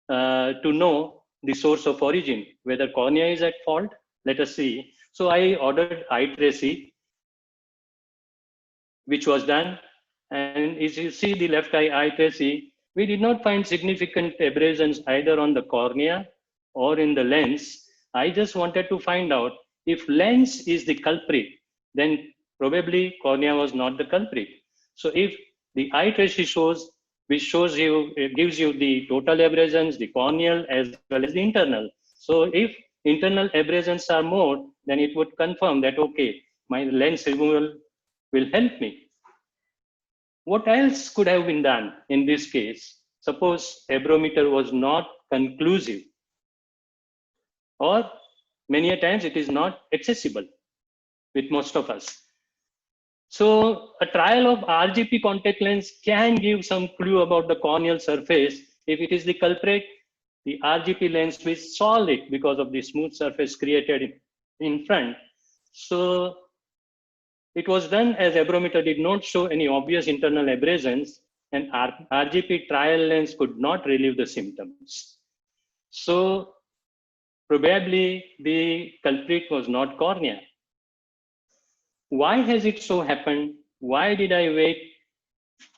Speaker 6: to know the source of origin, whether cornea is at fault. Let us see. So I ordered eye tracy, which was done. And as you see the left eye tracy, we did not find significant abrasions either on the cornea or in the lens. I just wanted to find out if lens is the culprit, then probably cornea was not the culprit. So if the eye tracy shows, which shows you, it gives you the total abrasions, the corneal as well as the internal. So if internal abrasions are more, then it would confirm that, okay, my lens removal will help me. What else could have been done in this case? Suppose abrometer was not conclusive, or many a times it is not accessible with most of us. So a trial of RGP contact lens can give some clue about the corneal surface. If it is the culprit, the RGP lens will solve it because of the smooth surface created in front. So it was done as abrometer did not show any obvious internal abrasions, and RGP trial lens could not relieve the symptoms. So probably the culprit was not cornea. Why has it so happened? Why did I wait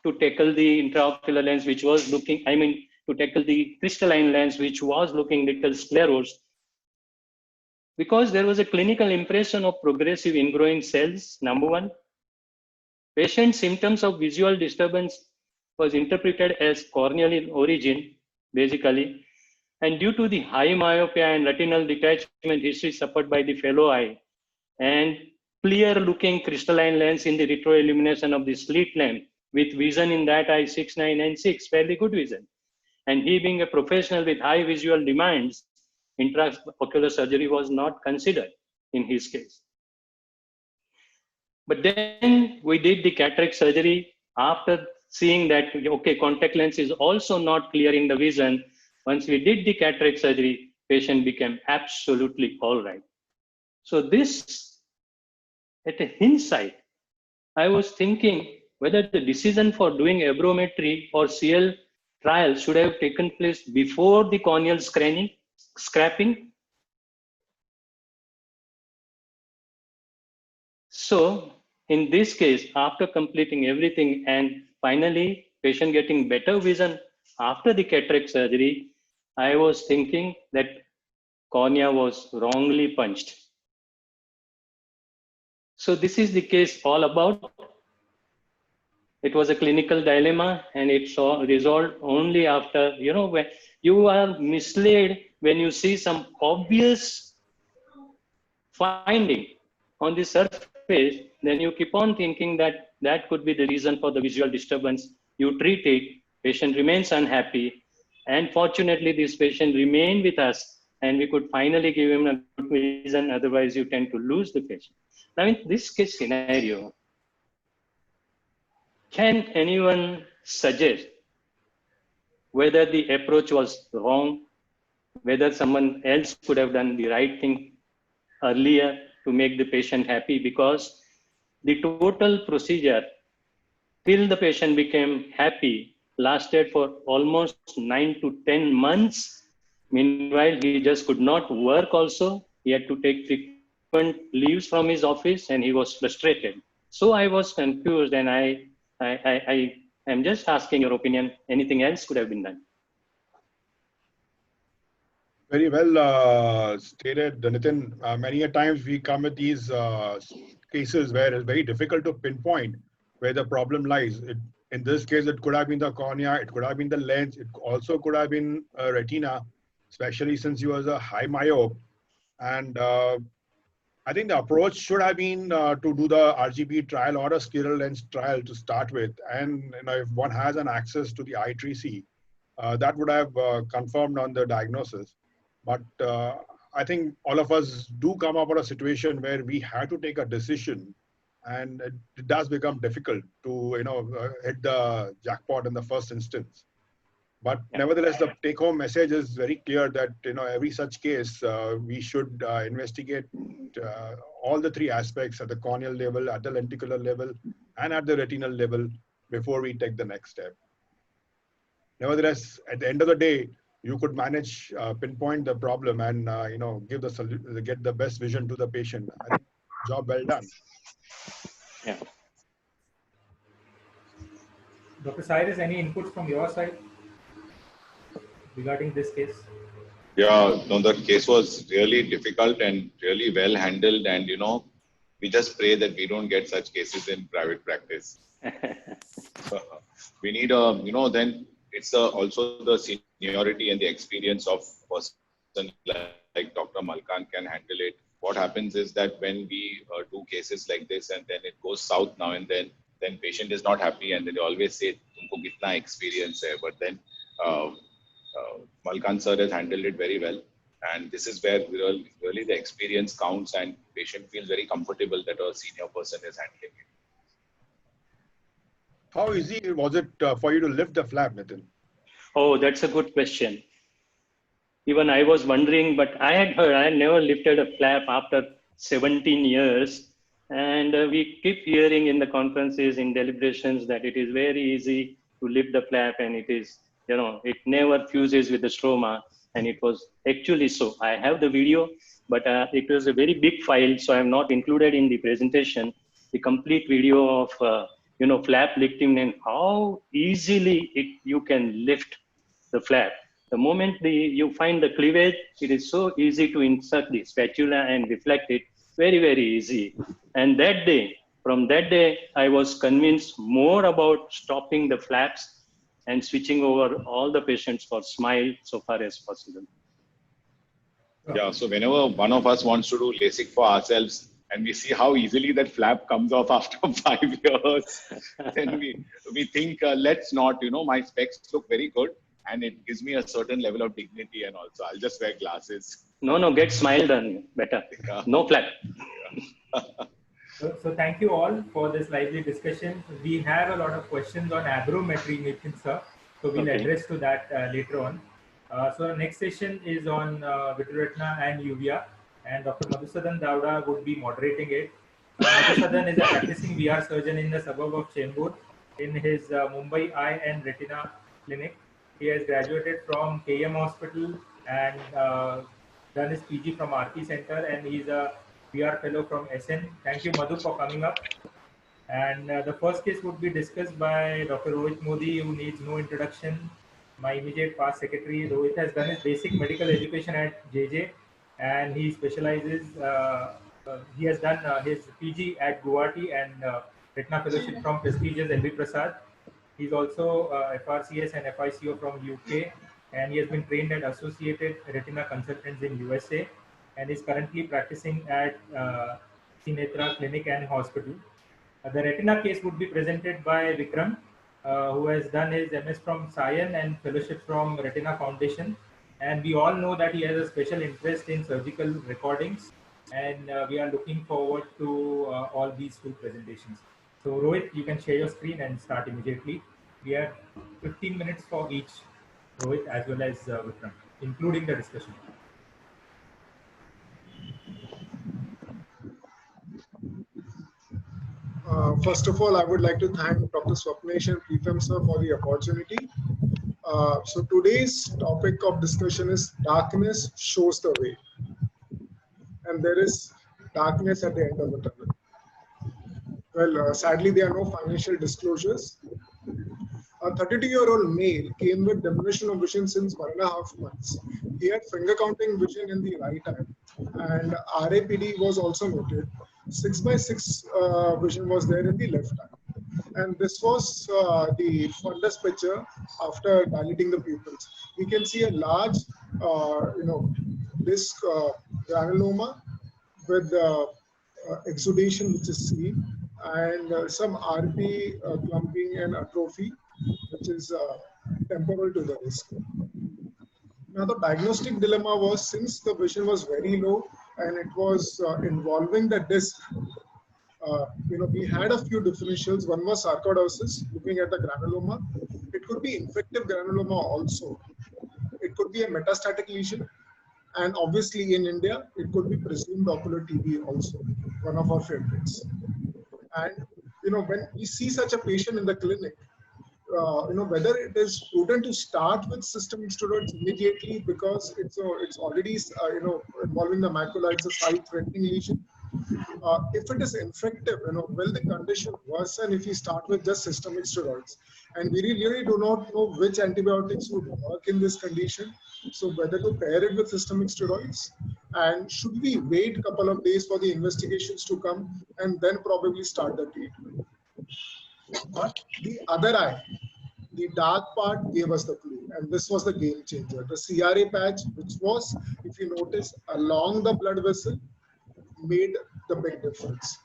Speaker 6: to tackle the intraocular lens, which was looking, to tackle the crystalline lens, which was looking little sclerosed? Because there was a clinical impression of progressive ingrowing cells, number one. Patient symptoms of visual disturbance was interpreted as corneal in origin, basically. And due to the high myopia and retinal detachment history suffered by the fellow eye, and clear looking crystalline lens in the retroillumination of the slit lamp with vision in that eye 6, 9, and 6, fairly good vision. And he being a professional with high visual demands, intraocular surgery was not considered in his case. But then we did the cataract surgery after seeing that, okay, contact lens is also not clearing the vision. Once we did the cataract surgery, patient became absolutely all right. So this, at a hindsight, I was thinking whether the decision for doing abrometry or CL trial should have taken place before the corneal scrapping. So in this case, after completing everything and finally patient getting better vision after the cataract surgery, I was thinking that cornea was wrongly punched. So this is the case all about. It was a clinical dilemma, and it resolved only after, when you are misled when you see some obvious finding on the surface, then you keep on thinking that that could be the reason for the visual disturbance. You treat it, patient remains unhappy, and fortunately this patient remained with us, and we could finally give him a good vision. Otherwise you tend to lose the patient. Now in this case scenario, can anyone suggest whether the approach was wrong, whether someone else could have done the right thing earlier, to make the patient happy, because the total procedure till the patient became happy lasted for almost 9 to 10 months. Meanwhile, he just could not work also. He had to take frequent leaves from his office and he was frustrated. So I was confused, and I am just asking your opinion. Anything else could have been done?
Speaker 7: Very well stated, Nitin. Many a times we come with these cases where it's very difficult to pinpoint where the problem lies. In this case, it could have been the cornea, it could have been the lens, it also could have been retina, especially since he was a high myope. And I think the approach should have been to do the RGP trial or a spherical lens trial to start with. And if one has an access to the I3C, that would have confirmed on the diagnosis. But I think all of us do come up with a situation where we have to take a decision, and it does become difficult to hit the jackpot in the first instance. But nevertheless, the take-home message is very clear that every such case we should investigate all the three aspects at the corneal level, at the lenticular level, and at the retinal level before we take the next step. Nevertheless, at the end of the day, you could manage, pinpoint the problem, and get the best vision to the patient. I think job well done.
Speaker 6: Yeah.
Speaker 3: Dr. Cyrus, any inputs from your side regarding this case?
Speaker 2: Yeah, no, the case was really difficult and really well handled, and we just pray that we don't get such cases in private practice. We need then it's also the seniority and the experience of person like Dr. Malkan can handle it. What happens is that when we do cases like this and then it goes south now and then patient is not happy, and then they always say, "Tumko kitna experience hai?" But then Malkan sir has handled it very well, and this is where really the experience counts, and patient feels very comfortable that a senior person is handling it.
Speaker 7: How easy was it for you to lift the flap, Nitin?
Speaker 6: Oh, that's a good question. Even I was wondering, but I had heard, I had never lifted a flap after 17 years. And we keep hearing in the conferences, in deliberations, that it is very easy to lift the flap, and it is, it never fuses with the stroma. And it was actually so. I have the video, but it was a very big file, so I'm not included in the presentation. The complete video of, flap lifting and how easily you can lift the flap. The moment you find the cleavage, it is so easy to insert the spatula and deflect it. Very, very easy. And from that day, I was convinced more about stopping the flaps and switching over all the patients for SMILE so far as possible.
Speaker 2: Yeah, so whenever one of us wants to do LASIK for ourselves and we see how easily that flap comes off after 5 years, then we think, let's not, my specs look very good and it gives me a certain level of dignity, and also I'll just wear glasses.
Speaker 6: No, get SMILE done better. Yeah. No flap.
Speaker 3: Yeah. So thank you all for this lively discussion. We have a lot of questions on abrometry, Nitin sir. So we'll address to that later on. So our next session is on vitreoretina and uvea, and Dr. Madhusudan Dauda would be moderating it. Madhusudan is a practicing VR surgeon in the suburb of Chembur in his Mumbai Eye and Retina Clinic. He has graduated from KM Hospital and done his PG from RP Center, and he's a VR fellow from SN. Thank you, Madhu, for coming up. And the first case would be discussed by Dr. Rohit Modi, who needs no introduction. My immediate past secretary. Rohit has done his basic medical education at JJ, and he specializes. He has done his PG at Guwahati and Retina Fellowship from prestigious LV Prasad. He's also FRCS and FICO from UK, and he has been trained at Associated Retina Consultants in USA, and is currently practicing at Sinetra Clinic and Hospital. The retina case would be presented by Vikram, who has done his MS from Sion and fellowship from Retina Foundation. And we all know that he has a special interest in surgical recordings, and we are looking forward to all these two presentations. So Rohit, you can share your screen and start immediately. We have 15 minutes for each, Rohit as well as Vikram, including the discussion.
Speaker 8: First of all, I would like to thank Dr. Swapnesh and Preetham sir for the opportunity. So today's topic of discussion is darkness shows the way. And there is darkness at the end of the tunnel. Well, sadly, there are no financial disclosures. A 32-year-old male came with diminution of vision since 1.5 months. He had finger counting vision in the right eye, and RAPD was also noted. 6/6 vision was there in the left eye. And this was the fundus picture after dilating the pupils. We can see a large, disc granuloma with exudation, which is seen, and some RP clumping and atrophy, which is temporal to the disc. Now, the diagnostic dilemma was, since the vision was very low and it was involving the disc, we had a few differentials. One was sarcoidosis, looking at the granuloma. It could be infective granuloma also. It could be a metastatic lesion. And obviously in India, it could be presumed ocular TB also, one of our favorites. And, when we see such a patient in the clinic, whether it is prudent to start with systemic steroids immediately because it's already, involving the macula, it's a sight-threatening lesion. If it is infective, will the condition worsen if you start with just systemic steroids? And we really do not know which antibiotics would work in this condition. So whether to pair it with systemic steroids, and should we wait a couple of days for the investigations to come and then probably start the treatment? But the other eye, the dark part gave us the clue, and this was the game changer. The CRA patch, which was, if you notice, along the blood vessel, made the big difference.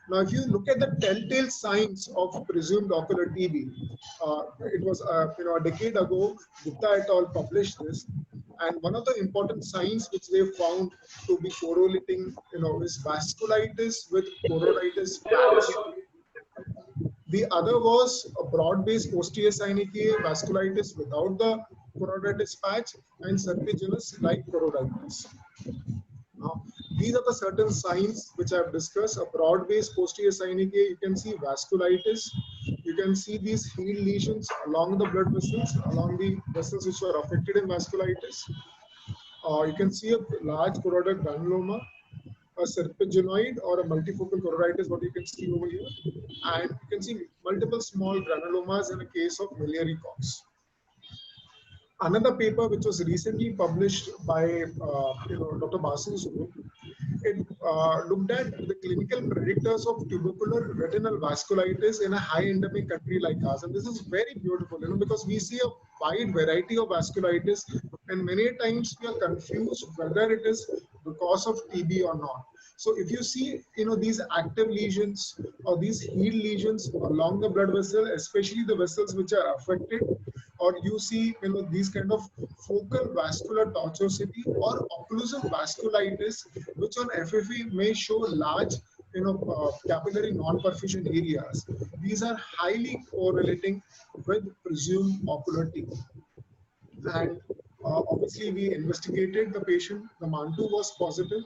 Speaker 8: Now, if you look at the telltale signs of presumed ocular TB, it was a decade ago, Gupta et al. Published this, and one of the important signs which they found to be correlating, is vasculitis with choroiditis patch. The other was a broad-based posterior synechiae vasculitis without the choroiditis patch and serpiginous like choroiditis. Now, these are the certain signs which I have discussed. A broad-based posterior synechiae, you can see vasculitis. You can see these heel lesions along the blood vessels, along the vessels which were affected in vasculitis. You can see a large choroidal granuloma, a serpeginoid or a multifocal choroiditis, what you can see over here. And you can see multiple small granulomas in a case of miliary Cox. Another paper which was recently published by Dr. Basu's group, it looked at the clinical predictors of tubercular retinal vasculitis in a high endemic country like ours. And this is very beautiful, because we see a wide variety of vasculitis, and many times we are confused whether it is because of TB or not. So if you see, these active lesions or these heel lesions along the blood vessel, especially the vessels which are affected, or you see, these kind of focal vascular tortuosity or occlusive vasculitis, which on FFE may show large, capillary non-perfusion areas. These are highly correlating with presumed ocular TB. And obviously, we investigated the patient. The MANTU was positive.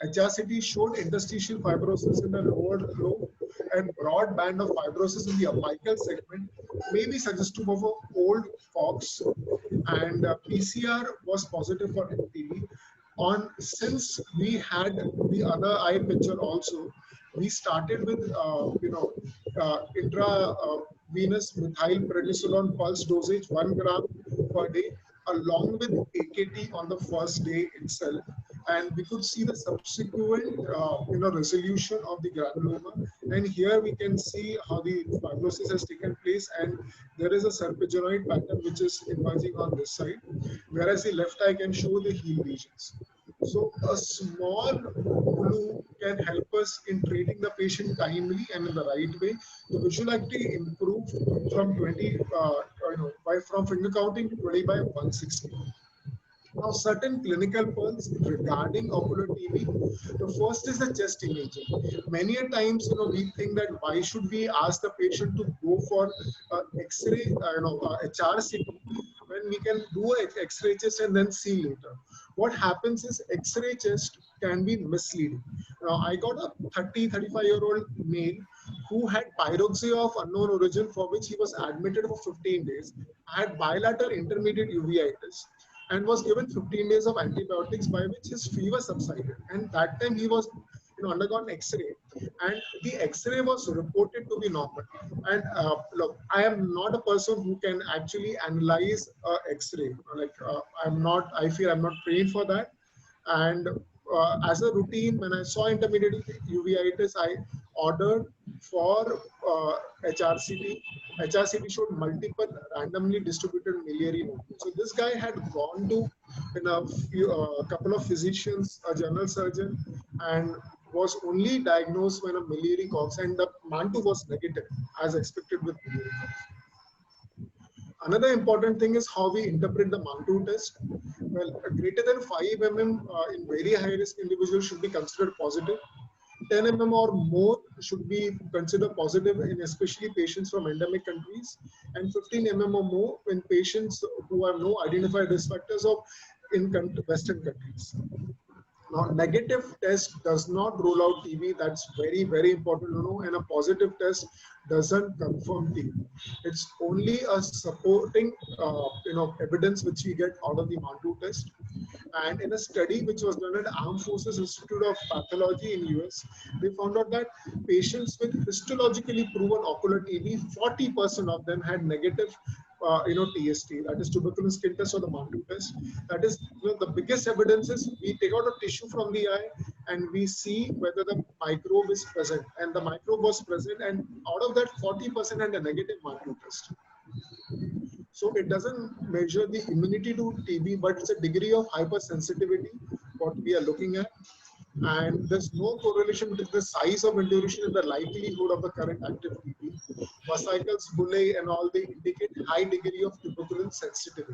Speaker 8: HRCT showed interstitial fibrosis in the lower lobe and broad band of fibrosis in the apical segment, maybe suggestive of an old Cox. And PCR was positive for TB. Since we had the other eye picture also, we started with intravenous methylprednisolone pulse dosage 1 gram per day, along with AKT on the first day itself. And we could see the subsequent resolution of the granuloma. And here we can see how the fibrosis has taken place, and there is a serpeginoid pattern which is emerging on this side, whereas the left eye can show the heel lesions. So a small clue can help us in treating the patient timely and in the right way. The visual acuity improved from 20 from finger counting to 20/160. Now, certain clinical pearls regarding ocular TB. The first is the chest imaging. Many a times, we think that why should we ask the patient to go for X-ray, HRCT, when we can do an X-ray test and then see later. What happens is X-ray test can be misleading. Now, I got a 35-year-old male who had pyrexia of unknown origin for which he was admitted for 15 days, had bilateral intermediate uveitis, and was given 15 days of antibiotics by which his fever subsided. And that time he was undergone X-ray, and the X-ray was reported to be normal. And look, I am not a person who can actually analyze X-ray. I feel I'm not trained for that. And as a routine, when I saw intermediate uveitis, I ordered for HRCT. HRCT showed multiple randomly distributed miliary nodes. So this guy had gone to a couple of physicians, a general surgeon, and was only diagnosed when a miliary cox, and the MANTU was negative as expected with miliary cox. Another important thing is how we interpret the MANTU test. Well, greater than 5 mm in very high risk individuals should be considered positive. 10 mm or more should be considered positive in especially patients from endemic countries, and 15 mm or more in patients who have no identified risk factors in Western countries. Now, negative test does not rule out TB. That's very, very important to know. And a positive test doesn't confirm TB. It's only a supporting, evidence which we get out of the MANTU test. And in a study which was done at Armed Forces Institute of Pathology in US, they found out that patients with histologically proven ocular TB, 40% of them had negative TST, that is tuberculin skin test or the MANTU test. That is, the biggest evidence is we take out a tissue from the eye and we see whether the microbe is present, and the microbe was present, and out of that 40% had a negative MANTU test. So it doesn't measure the immunity to TB, but it's a degree of hypersensitivity what we are looking at. And there's no correlation between the size of induration and the likelihood of the current active TB. Fascicles, bullae, and all they indicate high degree of tuberculin sensitivity.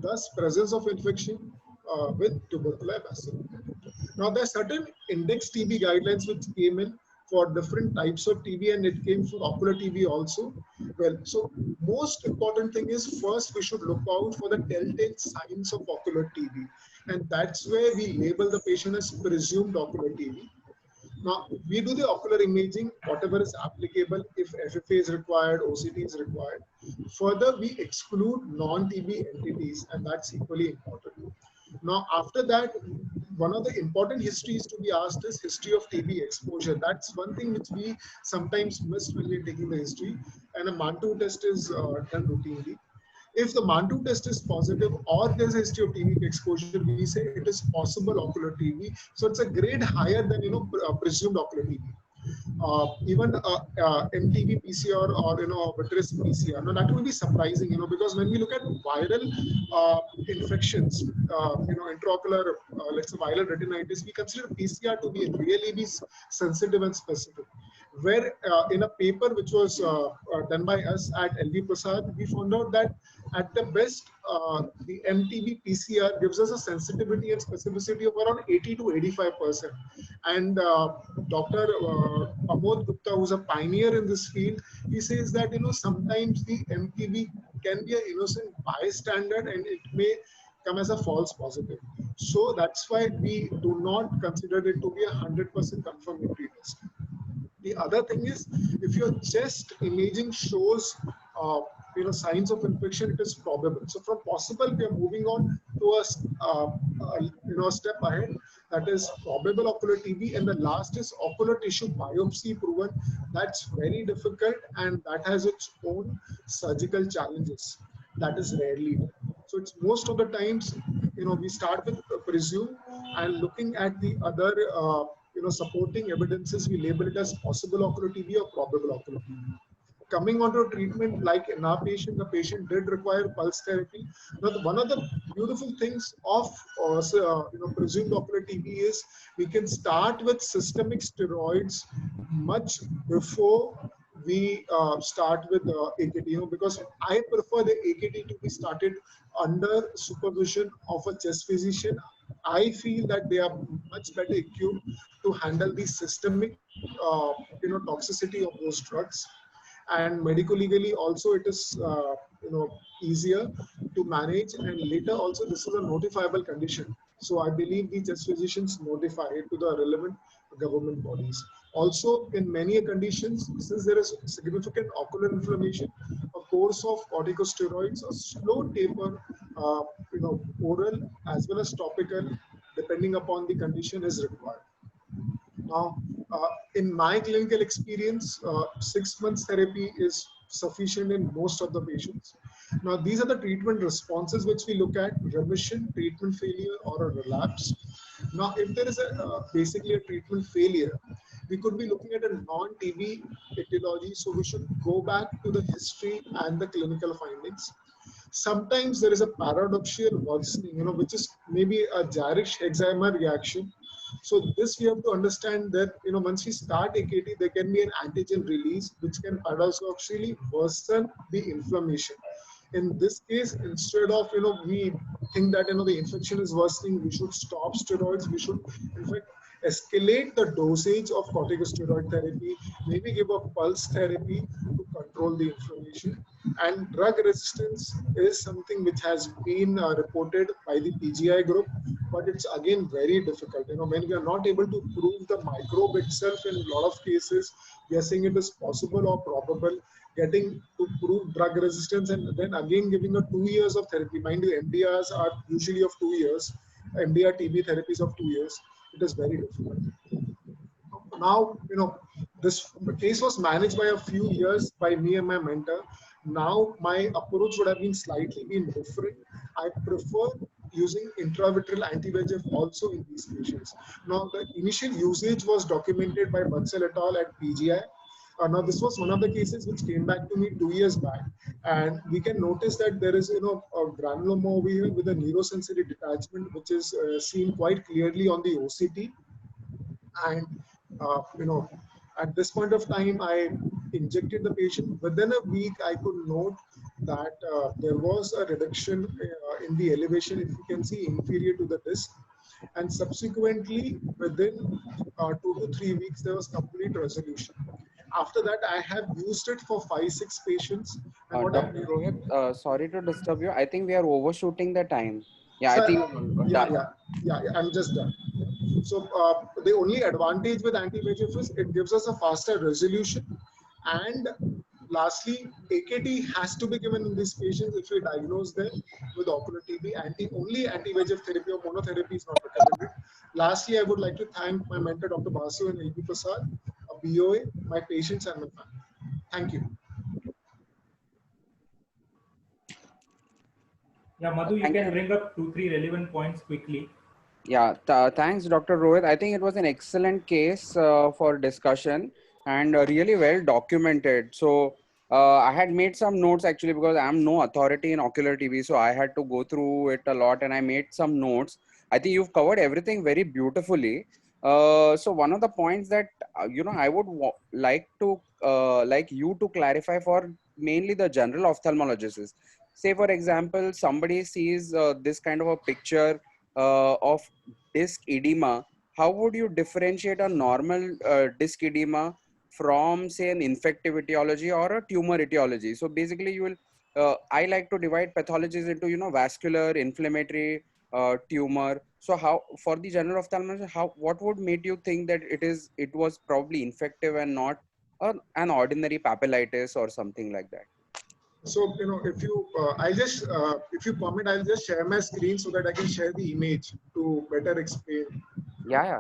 Speaker 8: Thus, presence of infection with tubercular bacilli. Now, there are certain index TB guidelines which came in for different types of TB, and it came for ocular TB also. Well, so most important thing is first we should look out for the telltale signs of ocular TB, and that's where we label the patient as presumed ocular TB. Now, we do the ocular imaging, whatever is applicable, if FFA is required, OCT is required. Further, we exclude non-TB entities, and that's equally important. Now, after that, one of the important histories to be asked is history of TB exposure. That's one thing which we sometimes miss when we're taking the history, and a MANTU test is done routinely. If the MANTU test is positive or there's a history of TB exposure, we say it is possible ocular TB. So it's a grade higher than presumed ocular TB. Even MTB PCR or vitreous PCR. Now that will be surprising, because when we look at viral infections, intraocular, let's say viral retinitis, we consider PCR to be really sensitive and specific. Where in a paper which was done by us at LV Prasad, we found out that at the best, the MTB PCR gives us a sensitivity and specificity of around 80 to 85%. And Dr. Amod Gupta, who's a pioneer in this field, he says that sometimes the MTB can be an innocent bystander and it may come as a false positive. So that's why we do not consider it to be a 100% confirmatory test. The other thing is, if your chest imaging shows signs of infection, it is probable. So from possible, we are moving on to a step ahead, that is probable ocular TB, and the last is ocular tissue biopsy proven. That's very difficult, and that has its own surgical challenges. That is rarely done. So it's most of the times, we start with presume, and looking at the other supporting evidences, we label it as possible ocular TB or probable ocular TB. Coming on to treatment, like in our patient, the patient did require pulse therapy. Now, one of the beautiful things of presumed ocular TB is we can start with systemic steroids much before we start with AKT, because I prefer the AKT to be started under supervision of a chest physician. I feel that they are much better equipped to handle the systemic toxicity of those drugs. And medico-legally also, it is easier to manage, and later also this is a notifiable condition. So I believe the chest physicians notify it to the relevant government bodies. Also, in many conditions, since there is significant ocular inflammation, a course of corticosteroids, a slow taper, oral as well as topical, depending upon the condition, is required. Now, in my clinical experience, 6 months therapy is sufficient in most of the patients. Now, these are the treatment responses which we look at: remission, treatment failure, or a relapse. Now, if there is basically a treatment failure, we could be looking at a non-TB etiology. So we should go back to the history and the clinical findings. Sometimes there is a paradoxical worsening, which is maybe a Jarisch-Hexheimer reaction. So this we have to understand that, once we start AKT, there can be an antigen release, which can paradoxically worsen the inflammation. In this case, instead of, we think that, the infection is worsening, we should stop steroids. We should, in fact, escalate the dosage of corticosteroid therapy, maybe give a pulse therapy to control the inflammation. And drug resistance is something which has been reported by the PGI group, but it's again very difficult. When we are not able to prove the microbe itself, in a lot of cases, we are saying it is possible or probable. Getting to prove drug resistance and then again giving a 2 years of therapy. Mind you, MDRs are usually of 2 years, MDR TB therapies of 2 years. It is very difficult. Now, this case was managed by a few years by me and my mentor. Now, my approach would have been slightly different. I prefer using intravitreal anti-VEGF also in these patients. Now, the initial usage was documented by Bansal et al. At PGI. Now, this was one of the cases which came back to me 2 years back, and we can notice that there is, a granuloma over here with a neurosensory detachment, which is seen quite clearly on the OCT. And, at this point of time, I injected the patient. Within a week, I could note that there was a reduction in the elevation, if you can see, inferior to the disc. And subsequently, within 2 to 3 weeks, there was complete resolution. After that, I have used it for 5-6 patients. And
Speaker 9: Dr. Rohit, sorry to disturb you. I think we are overshooting the time. Yeah,
Speaker 8: Sir,
Speaker 9: I think.
Speaker 8: Yeah, I'm just done. So the only advantage with anti-VEGF is it gives us a faster resolution. And lastly, AKT has to be given in these patients if we diagnose them with ocular TB. Only anti-VEGF therapy or monotherapy is not recommended. Lastly, I would like to thank my mentor, Dr. Basu and LB Prasad, a BOA, my patients and my family. Thank you.
Speaker 3: Yeah, Madhu, you can bring up 2-3 relevant points quickly.
Speaker 9: Yeah, thanks, Dr. Rohit. I think it was an excellent case for discussion and really well documented. So I had made some notes actually because I'm no authority in ocular TB. So I had to go through it a lot and I made some notes. I think you've covered everything very beautifully. So one of the points that, I would like you to clarify for mainly the general ophthalmologists is, say, for example, somebody sees this kind of a picture of disc edema. How would you differentiate a normal disc edema from, say, an infective etiology or a tumor etiology? So basically, you will. I like to divide pathologies into, vascular, inflammatory, tumor. So how, for the general ophthalmologist, what would make you think that it was probably infective and not an ordinary papillitis or something like that?
Speaker 8: So, if you, if you permit, I'll just share my screen so that I can share the image to better explain.
Speaker 9: Yeah.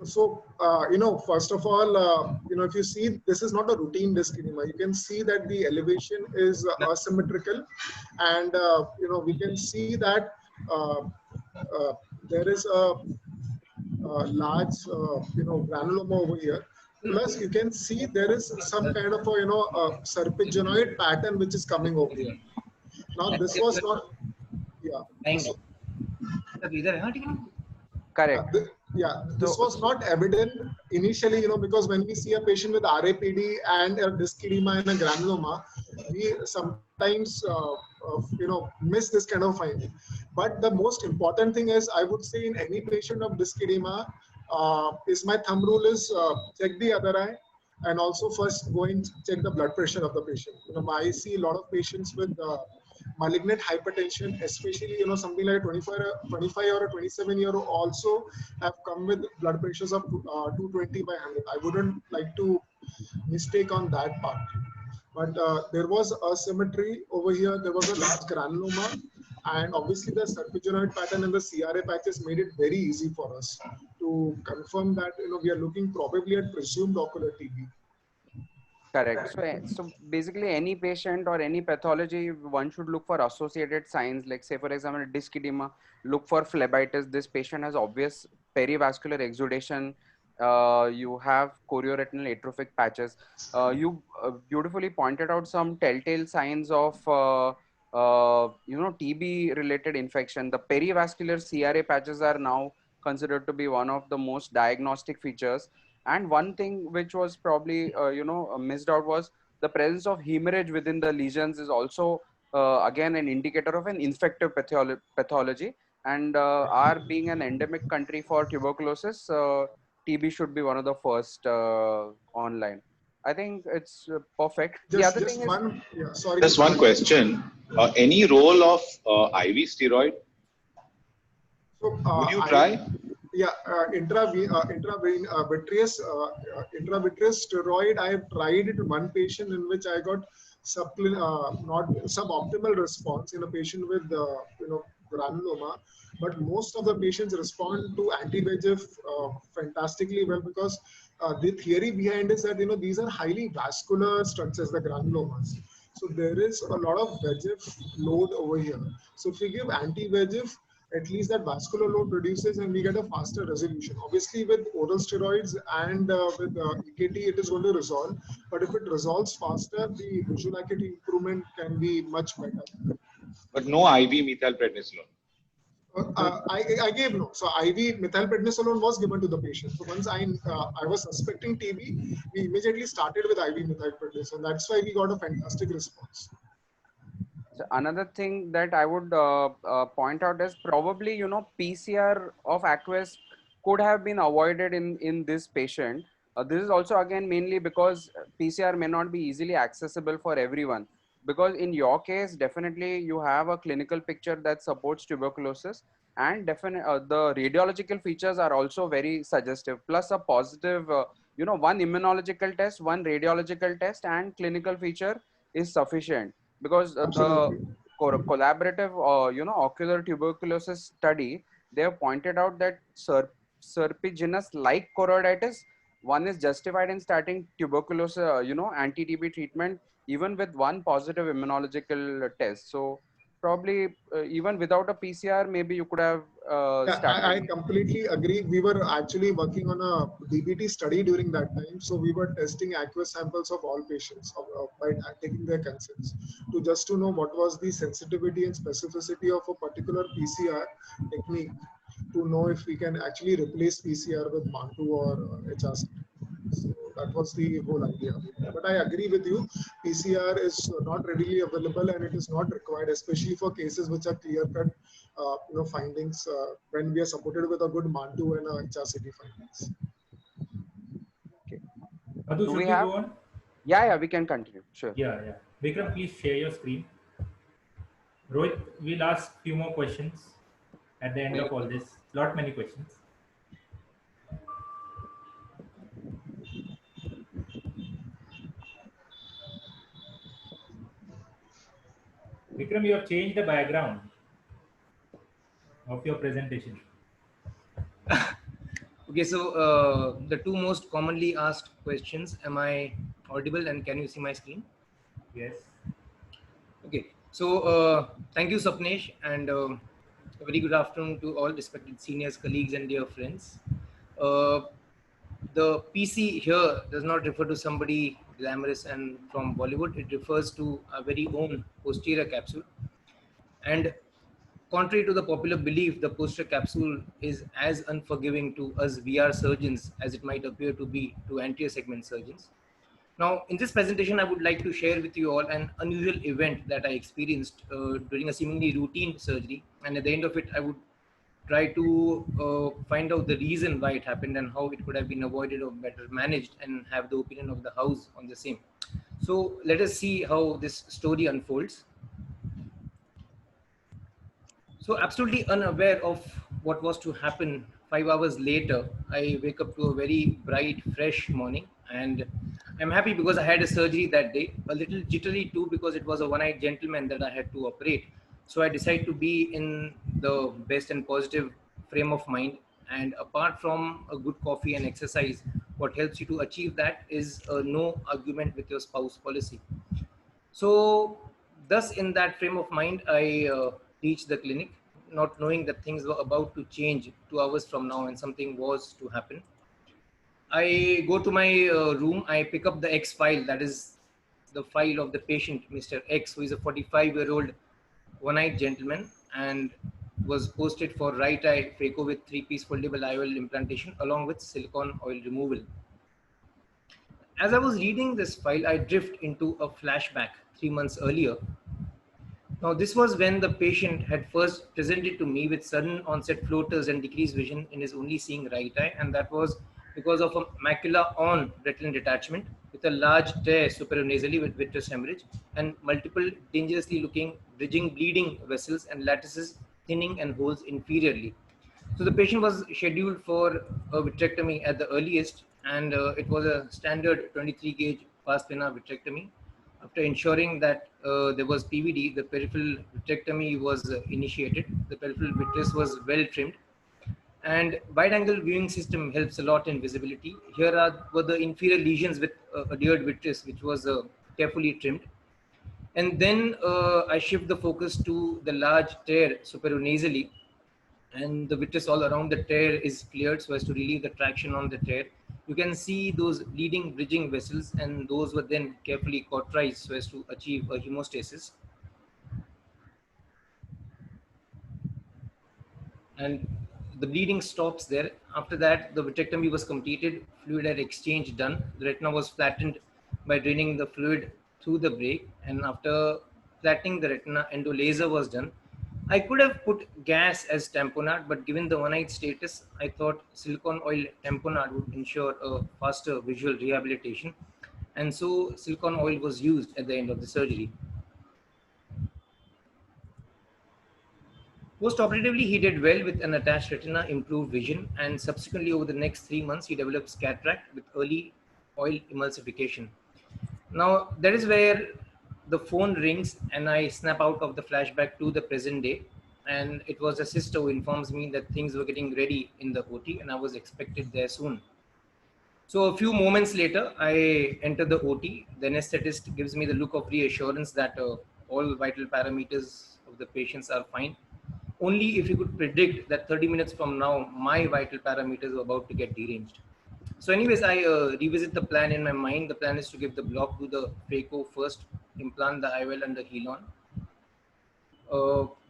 Speaker 8: So, first of all, if you see, this is not a routine disc edema. You can see that the elevation is asymmetrical, and, we can see that there is a large, granuloma over here. Plus, you can see there is some kind of a, serpiginoid pattern which is coming over here. Now, this was not,
Speaker 9: So, correct.
Speaker 8: This was not evident initially, because when we see a patient with RAPD and a disc edema and a granuloma, we sometimes miss this kind of finding. But the most important thing is, I would say, in any patient of disc edema, is my thumb rule is check the other eye, and also first go and check the blood pressure of the patient. I see a lot of patients with malignant hypertension, especially something like a 25 or a 27-year-old also have come with blood pressures of 220 by 100. I wouldn't like to mistake on that part. But there was asymmetry over here. There was a large granuloma, and obviously the serpiginoid pattern and the CRA patches made it very easy for us to confirm that we are looking probably at presumed ocular TB.
Speaker 9: Correct. So basically, any patient or any pathology, one should look for associated signs. Like, say, for example, disc edema, look for phlebitis. This patient has obvious perivascular exudation. You have chorioretinal atrophic patches. You beautifully pointed out some telltale signs of TB related infection. The perivascular CRA patches are now considered to be one of the most diagnostic features. And one thing which was probably missed out was the presence of hemorrhage within the lesions is also again an indicator of an infective pathology. And our being an endemic country for tuberculosis, TB should be one of the first online. I think it's perfect. The other thing is,
Speaker 2: Just one question. Any role of IV steroid?
Speaker 8: So,
Speaker 2: would you try?
Speaker 8: Intravitreous steroid. I have tried it in one patient in which I got not suboptimal response in a patient with granuloma, but most of the patients respond to anti-VEGF fantastically well, because the theory behind is that these are highly vascular structures, the granulomas. So there is a lot of VEGF load over here. So if we give anti-VEGF, at least that vascular load reduces and we get a faster resolution. Obviously with oral steroids and with EKT, it is going to resolve. But if it resolves faster, the visual acuity improvement can be much better.
Speaker 2: But no IV methylprednisolone?
Speaker 8: I gave no. So IV methylprednisolone was given to the patient. So once I was suspecting TB, we immediately started with IV methylprednisolone. That's why we got a fantastic response.
Speaker 9: Another thing that I would point out is probably, PCR of aqueous could have been avoided in this patient. This is also again mainly because PCR may not be easily accessible for everyone. Because in your case, definitely you have a clinical picture that supports tuberculosis, and definitely the radiological features are also very suggestive. Plus a positive, one immunological test, one radiological test, and clinical feature is sufficient. Because the collaborative, ocular tuberculosis study, they have pointed out that serpiginous-like choroiditis, one is justified in starting tuberculosis, anti-TB treatment, even with one positive immunological test. So probably even without a PCR, maybe you could have started.
Speaker 8: I completely agree. We were actually working on a DBT study during that time. So we were testing aqueous samples of all patients by taking their consents to know what was the sensitivity and specificity of a particular PCR technique, to know if we can actually replace PCR with Mantoux or HRCT. So that was the whole idea. But I agree with you. PCR is not readily available and it is not required, especially for cases which are clear-cut, findings when we are supported with a good Mantoux and HRCT findings.
Speaker 9: Okay.
Speaker 3: Madhu, should we go on?
Speaker 9: Yeah, we can continue. Sure.
Speaker 3: Yeah. Vikram, please share your screen. Rohit, we'll ask few more questions at the end of all this. Many questions. Vikram, you have changed the background of your presentation.
Speaker 10: Okay, so the two most commonly asked questions, am I audible and can you see my screen?
Speaker 3: Yes.
Speaker 10: Okay, so thank you, Sapnesh, and a very good afternoon to all respected seniors, colleagues and dear friends. The PC here does not refer to somebody glamorous and from Bollywood. It refers to our very own posterior capsule. And contrary to the popular belief, the posterior capsule is as unforgiving to us VR surgeons as it might appear to be to anterior segment surgeons. Now, in this presentation, I would like to share with you all an unusual event that I experienced during a seemingly routine surgery. And at the end of it, I would try to find out the reason why it happened and how it could have been avoided or better managed, and have the opinion of the house on the same. So let us see how this story unfolds. So absolutely unaware of what was to happen, 5 hours later, I wake up to a very bright, fresh morning, and I'm happy because I had a surgery that day. A little jittery too because it was a one-eyed gentleman that I had to operate. So I decided to be in the best and positive frame of mind. And apart from a good coffee and exercise, what helps you to achieve that is a no argument with your spouse policy. So, thus, in that frame of mind, I reached the clinic, not knowing that things were about to change 2 hours from now and something was to happen. I go to my room, I pick up the X file, that is the file of the patient, Mr. X, who is a 45-year-old one-eyed gentleman and was posted for right eye phaco with 3-piece foldable IOL implantation along with silicone oil removal. As I was reading this file, I drift into a flashback 3 months earlier. Now, this was when the patient had first presented to me with sudden onset floaters and decreased vision in his only seeing right eye, and that was because of a macula on retinal detachment with a large tear supranasally with vitreous hemorrhage and multiple dangerously looking bridging bleeding vessels and lattices thinning and holes inferiorly. So the patient was scheduled for a vitrectomy at the earliest, and it was a standard 23 gauge pars plana vitrectomy. After ensuring that there was PVD, the peripheral vitrectomy was initiated. The peripheral vitreous was well trimmed, and wide-angle viewing system helps a lot in visibility. Here were the inferior lesions with adhered vitreous, which was carefully trimmed. And then I shift the focus to the large tear supranasally, and the vitreous all around the tear is cleared so as to relieve the traction on the tear. You can see those bleeding bridging vessels, and those were then carefully cauterized so as to achieve a hemostasis. And the bleeding stops there. After that, the vitrectomy was completed, fluid had exchange done. The retina was flattened by draining the fluid through the break, and after flattening the retina, endolaser was done. I could have put gas as tamponade, but given the one-eyed status, I thought silicone oil tamponade would ensure a faster visual rehabilitation. And so silicone oil was used at the end of the surgery. Post-operatively, he did well with an attached retina, improved vision, and subsequently over the next 3 months, he develops cataract with early oil emulsification. Now, that is where the phone rings and I snap out of the flashback to the present day. And it was a sister who informs me that things were getting ready in the OT and I was expected there soon. So a few moments later, I enter the OT. The anesthetist gives me the look of reassurance that all vital parameters of the patients are fine. Only if you could predict that 30 minutes from now, my vital parameters are about to get deranged. So anyways, I revisit the plan in my mind. The plan is to give the block to the phaco first, implant the IOL under Helon,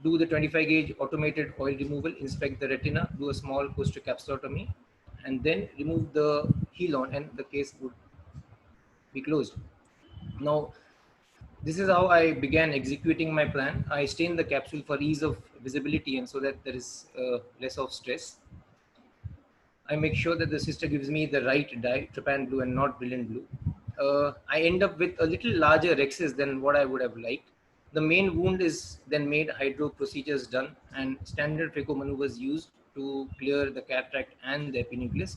Speaker 10: do the 25 gauge automated oil removal, inspect the retina, do a small posterior capsulotomy, and then remove the Helon and the case would be closed. Now, this is how I began executing my plan. I stain the capsule for ease of visibility and so that there is less of stress. I make sure that the sister gives me the right dye, trypan blue and not brilliant blue. I end up with a little larger rexes than what I would have liked. The main wound is then made, hydro procedures done, and standard phaco maneuvers used to clear the cataract and the epinucleus.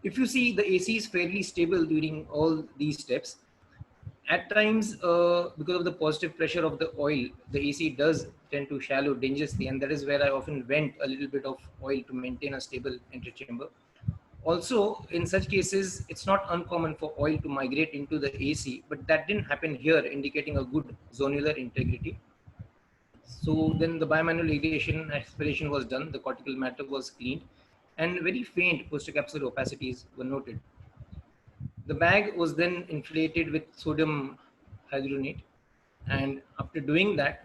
Speaker 10: If you see, the AC is fairly stable during all these steps. At times, because of the positive pressure of the oil, the AC does tend to shallow dangerously, and that is where I often vent a little bit of oil to maintain a stable antechamber. Also, in such cases, it's not uncommon for oil to migrate into the AC, but that didn't happen here, indicating a good zonular integrity. So then the bimanual irrigation aspiration was done, the cortical matter was cleaned, and very faint posterocapsular opacities were noted. The bag was then inflated with sodium hyaluronate, and after doing that,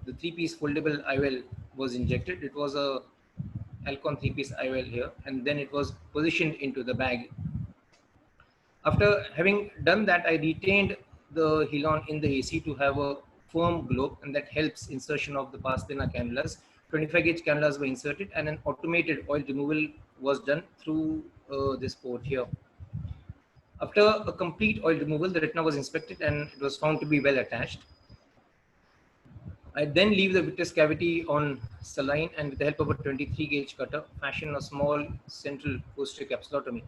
Speaker 10: the 3-piece foldable IOL was injected. It was a Alcon 3-piece IOL here, and then it was positioned into the bag. After having done that, I retained the Hilon in the AC to have a firm globe, and that helps insertion of the pars plana cannulas. 25 gauge cannulas were inserted, and an automated oil removal was done through this port here. After a complete oil removal, the retina was inspected and it was found to be well attached. I then leave the vitreous cavity on saline, and with the help of a 23 gauge cutter, fashion a small central posterior capsulotomy.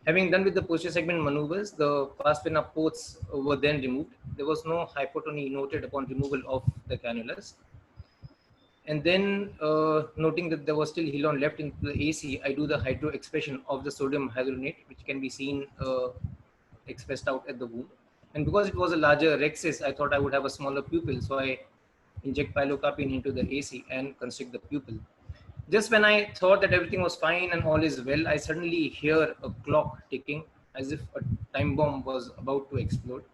Speaker 10: Having done with the posterior segment maneuvers, the pars plana ports were then removed. There was no hypotony noted upon removal of the cannulas. And then noting that there was still Hilon left in the AC, I do the hydro expression of the sodium hyaluronate, which can be seen expressed out at the wound. And because it was a larger rhexis, I thought I would have a smaller pupil. So I inject pilocarpine into the AC and constrict the pupil. Just when I thought that everything was fine and all is well, I suddenly hear a clock ticking as if a time bomb was about to explode.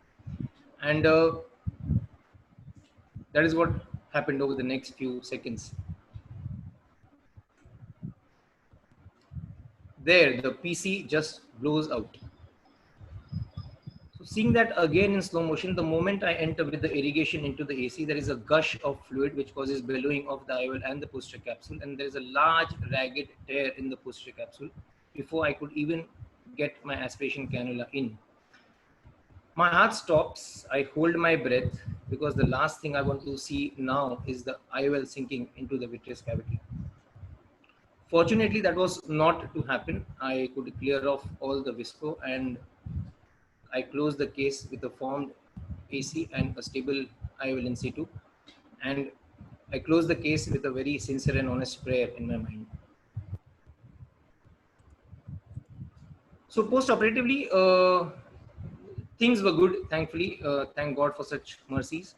Speaker 10: And that is what happened over the next few seconds. There, the PC just blows out. So seeing that again in slow motion, the moment I enter with the irrigation into the AC, there is a gush of fluid which causes bellowing of the IOL and the posterior capsule, and there is a large ragged tear in the posterior capsule before I could even get my aspiration cannula in. My heart stops. I hold my breath because the last thing I want to see now is the IOL sinking into the vitreous cavity. Fortunately, that was not to happen. I could clear off all the visco, and I closed the case with a formed AC and a stable IOL in situ. And I closed the case with a very sincere and honest prayer in my mind. So post-operatively, things were good, thankfully. Thank God for such mercies.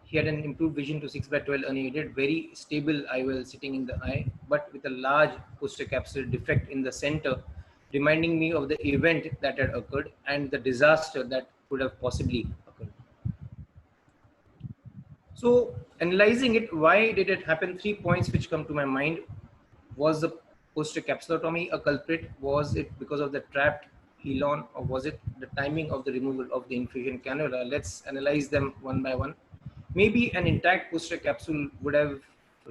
Speaker 10: He had an improved vision to 6/12 unaided, very stable IOL sitting in the eye, but with a large posterior capsule defect in the center, reminding me of the event that had occurred and the disaster that could have possibly occurred. So analyzing it, why did it happen? 3 points which come to my mind. Was the posterior capsulotomy a culprit? Was it because of the trapped Hilon, or was it the timing of the removal of the infusion cannula? Let's analyze them one by one. Maybe an intact posterior capsule would have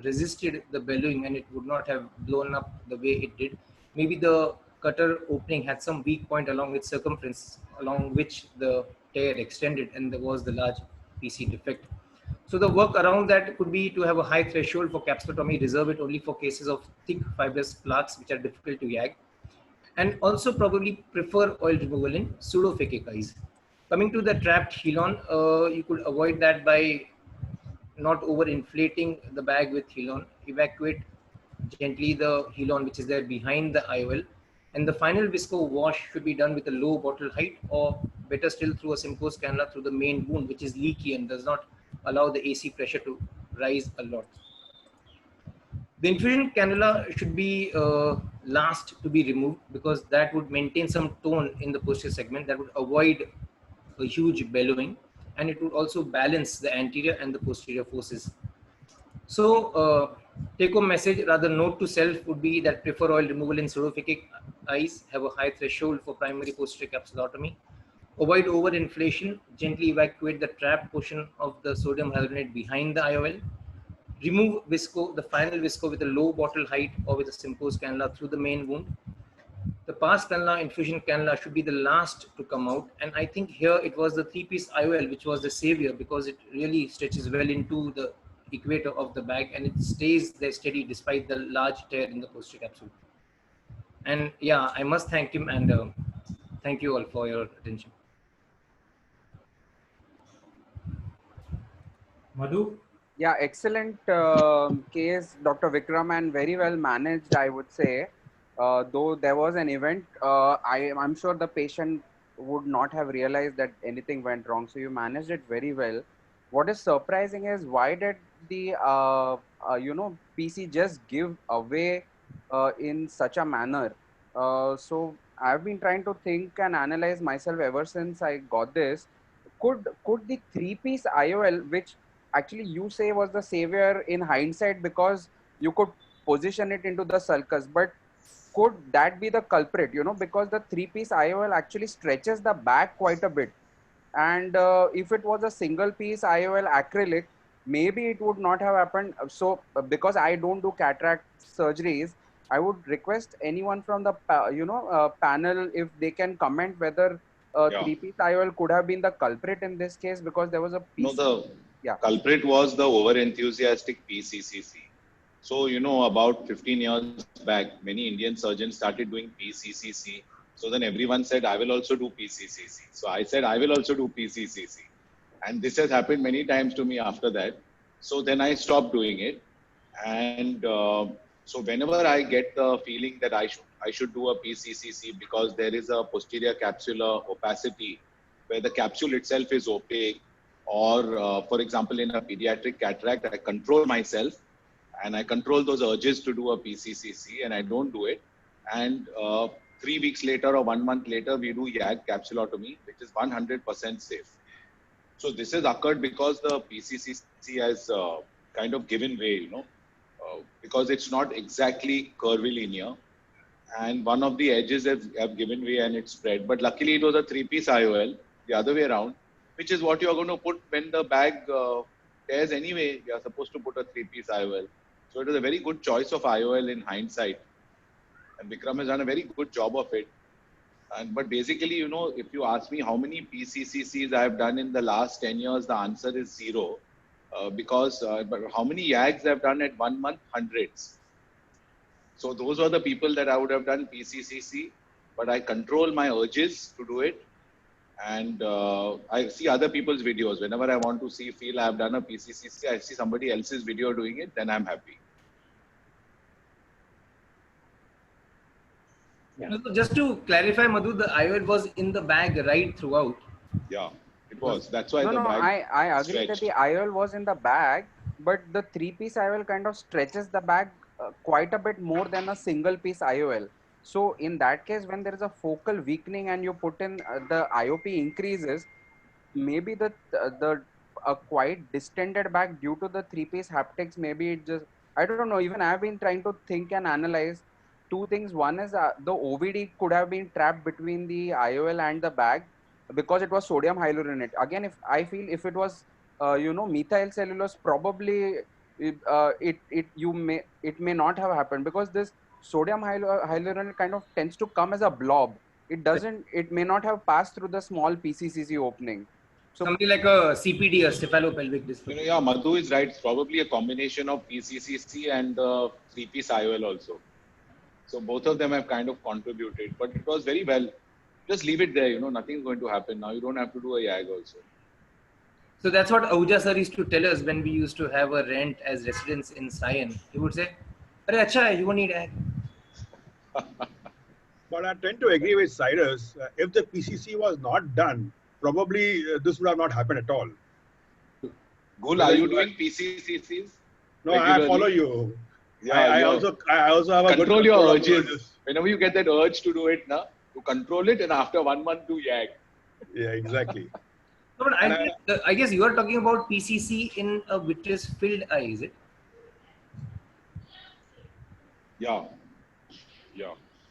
Speaker 10: resisted the bellowing and it would not have blown up the way it did. Maybe the cutter opening had some weak point along its circumference, along which the tear extended, and there was the large PC defect. So the work around that could be to have a high threshold for capsulotomy, reserve it only for cases of thick fibrous plaques which are difficult to YAG, and also probably prefer oil removal in pseudophakic eyes. Coming to the trapped Hilon, you could avoid that by not over-inflating the bag with Hilon. Evacuate gently the Hilon which is there behind the IOL, and the final visco wash should be done with a low bottle height, or better still through a Simcoe's cannula through the main wound, which is leaky and does not allow the AC pressure to rise a lot. The infusion cannula should be last to be removed, because that would maintain some tone in the posterior segment, that would avoid a huge bellowing, and it would also balance the anterior and the posterior forces. So take home message, rather note to self, would be that prefer oil removal in pseudophakic eyes, have a high threshold for primary posterior capsulotomy, avoid overinflation, gently evacuate the trapped portion of the sodium hyaluronate behind the IOL, remove visco, the final visco, with a low bottle height or with a Simcoe's cannula through the main wound. The pars plana infusion cannula should be the last to come out, and I think here it was the 3-piece IOL which was the savior, because it really stretches well into the equator of the bag and it stays there steady despite the large tear in the posterior capsule. And yeah, I must thank him, and thank you all for your attention.
Speaker 3: Madhu?
Speaker 9: Yeah, excellent case, Dr. Vikram, and very well managed, I would say. Though there was an event, I'm sure the patient would not have realized that anything went wrong. So you managed it very well. What is surprising is, why did the PC just give away in such a manner? So I've been trying to think and analyze myself ever since I got this. Could the 3-piece IOL, which actually you say was the savior in hindsight because you could position it into the sulcus, but could that be the culprit, you know, because the 3-piece IOL actually stretches the back quite a bit. And if it was a single piece IOL acrylic, maybe it would not have happened. So because I don't do cataract surgeries, I would request anyone from the panel if they can comment whether
Speaker 2: Yeah.
Speaker 9: 3-piece IOL could have been the culprit in this case, because there was a piece.
Speaker 2: No, the culprit was the over-enthusiastic PCCC. So, you know, about 15 years back, many Indian surgeons started doing PCCC. So then everyone said, I will also do PCCC. So I said, I will also do PCCC. And this has happened many times to me after that. So then I stopped doing it. And so whenever I get the feeling that I should do a PCCC because there is a posterior capsular opacity where the capsule itself is opaque, or for example, in a pediatric cataract, I control myself and I control those urges to do a PCCC and I don't do it. And 3 weeks later or 1 month later, we do YAG capsulotomy, which is 100% safe. So this has occurred because the PCCC has kind of given way, you know, because it's not exactly curvilinear. And one of the edges have given way and it's spread. But luckily it was a 3-piece IOL, the other way around, which is what you're going to put when the bag tears anyway. You're supposed to put a 3-piece IOL. So it was a very good choice of IOL in hindsight. And Vikram has done a very good job of it. But basically, you know, if you ask me how many PCCCs I have done in the last 10 years, the answer is 0. But how many YAGs I've done at 1 month? Hundreds. So those are the people that I would have done PCCC, but I control my urges to do it. And I see other people's videos. Whenever I want to feel I have done a PCCC, I see somebody else's video doing it, then I'm happy.
Speaker 10: Yeah. So just to clarify, Madhu, the IOL was in the bag right throughout.
Speaker 2: Yeah, it was. That's why
Speaker 9: I agree that the IOL was in the bag, but the 3-piece IOL kind of stretches the bag quite a bit more than a single piece IOL. So in that case, when there is a focal weakening and you put in the IOP increases, maybe the quite distended bag due to the 3-piece haptics, maybe it just, I don't know, even I've been trying to think and analyze two things. One is the OVD could have been trapped between the IOL and the bag because it was sodium hyaluronate. Again, if I feel if it was methyl cellulose, probably it may not have happened, because this sodium hyaluronate kind of tends to come as a blob. It may not have passed through the small PCCC opening.
Speaker 10: So something like a CPD, a cephalopelvic disc.
Speaker 2: You know, yeah, Madhu is right. It's probably a combination of PCCC and 3-piece IOL also. So both of them have kind of contributed, but it was very well. Just leave it there, you know, nothing's going to happen now. You don't have to do a YAG also.
Speaker 10: So that's what Ahuja sir used to tell us when we used to have a rent as residents in Sion. He would say, "Arey, acha, you won't need YAG."
Speaker 7: But I tend to agree with Cyrus. If the PCC was not done, probably this would have not happened at all.
Speaker 2: Gul, are you doing PCCCs?
Speaker 7: No,
Speaker 2: regularly?
Speaker 7: I follow you.
Speaker 2: Yeah,
Speaker 7: I also have a
Speaker 2: control
Speaker 7: good
Speaker 2: your urges. Whenever you get that urge to do it, you control it, and after 1 month do YAG.
Speaker 7: Yeah, exactly.
Speaker 10: No, but I guess you are talking about PCC in a vitreous-filled eye, is it?
Speaker 2: Yeah.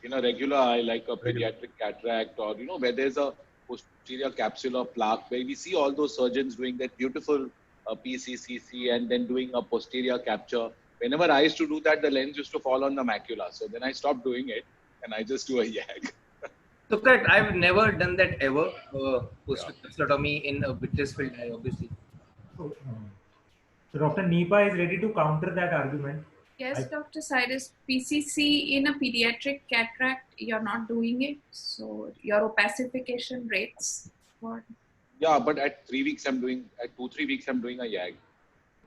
Speaker 2: In a regular eye, like a pediatric cataract, or where there's a posterior capsular plaque, where we see all those surgeons doing that beautiful PCCC and then doing a posterior capture. Whenever I used to do that, the lens used to fall on the macula. So then I stopped doing it and I just do a YAG.
Speaker 10: So correct, I've never done that ever. Post-capsulotomy in a vitreous-filled eye, obviously.
Speaker 3: So Dr. Nipa is ready to counter that argument.
Speaker 4: Yes, Dr. Cyrus, PCC in a pediatric cataract, you're not doing it. So your opacification rates. What?
Speaker 2: Yeah, but at 3 weeks, at 2-3 weeks, I'm doing a YAG.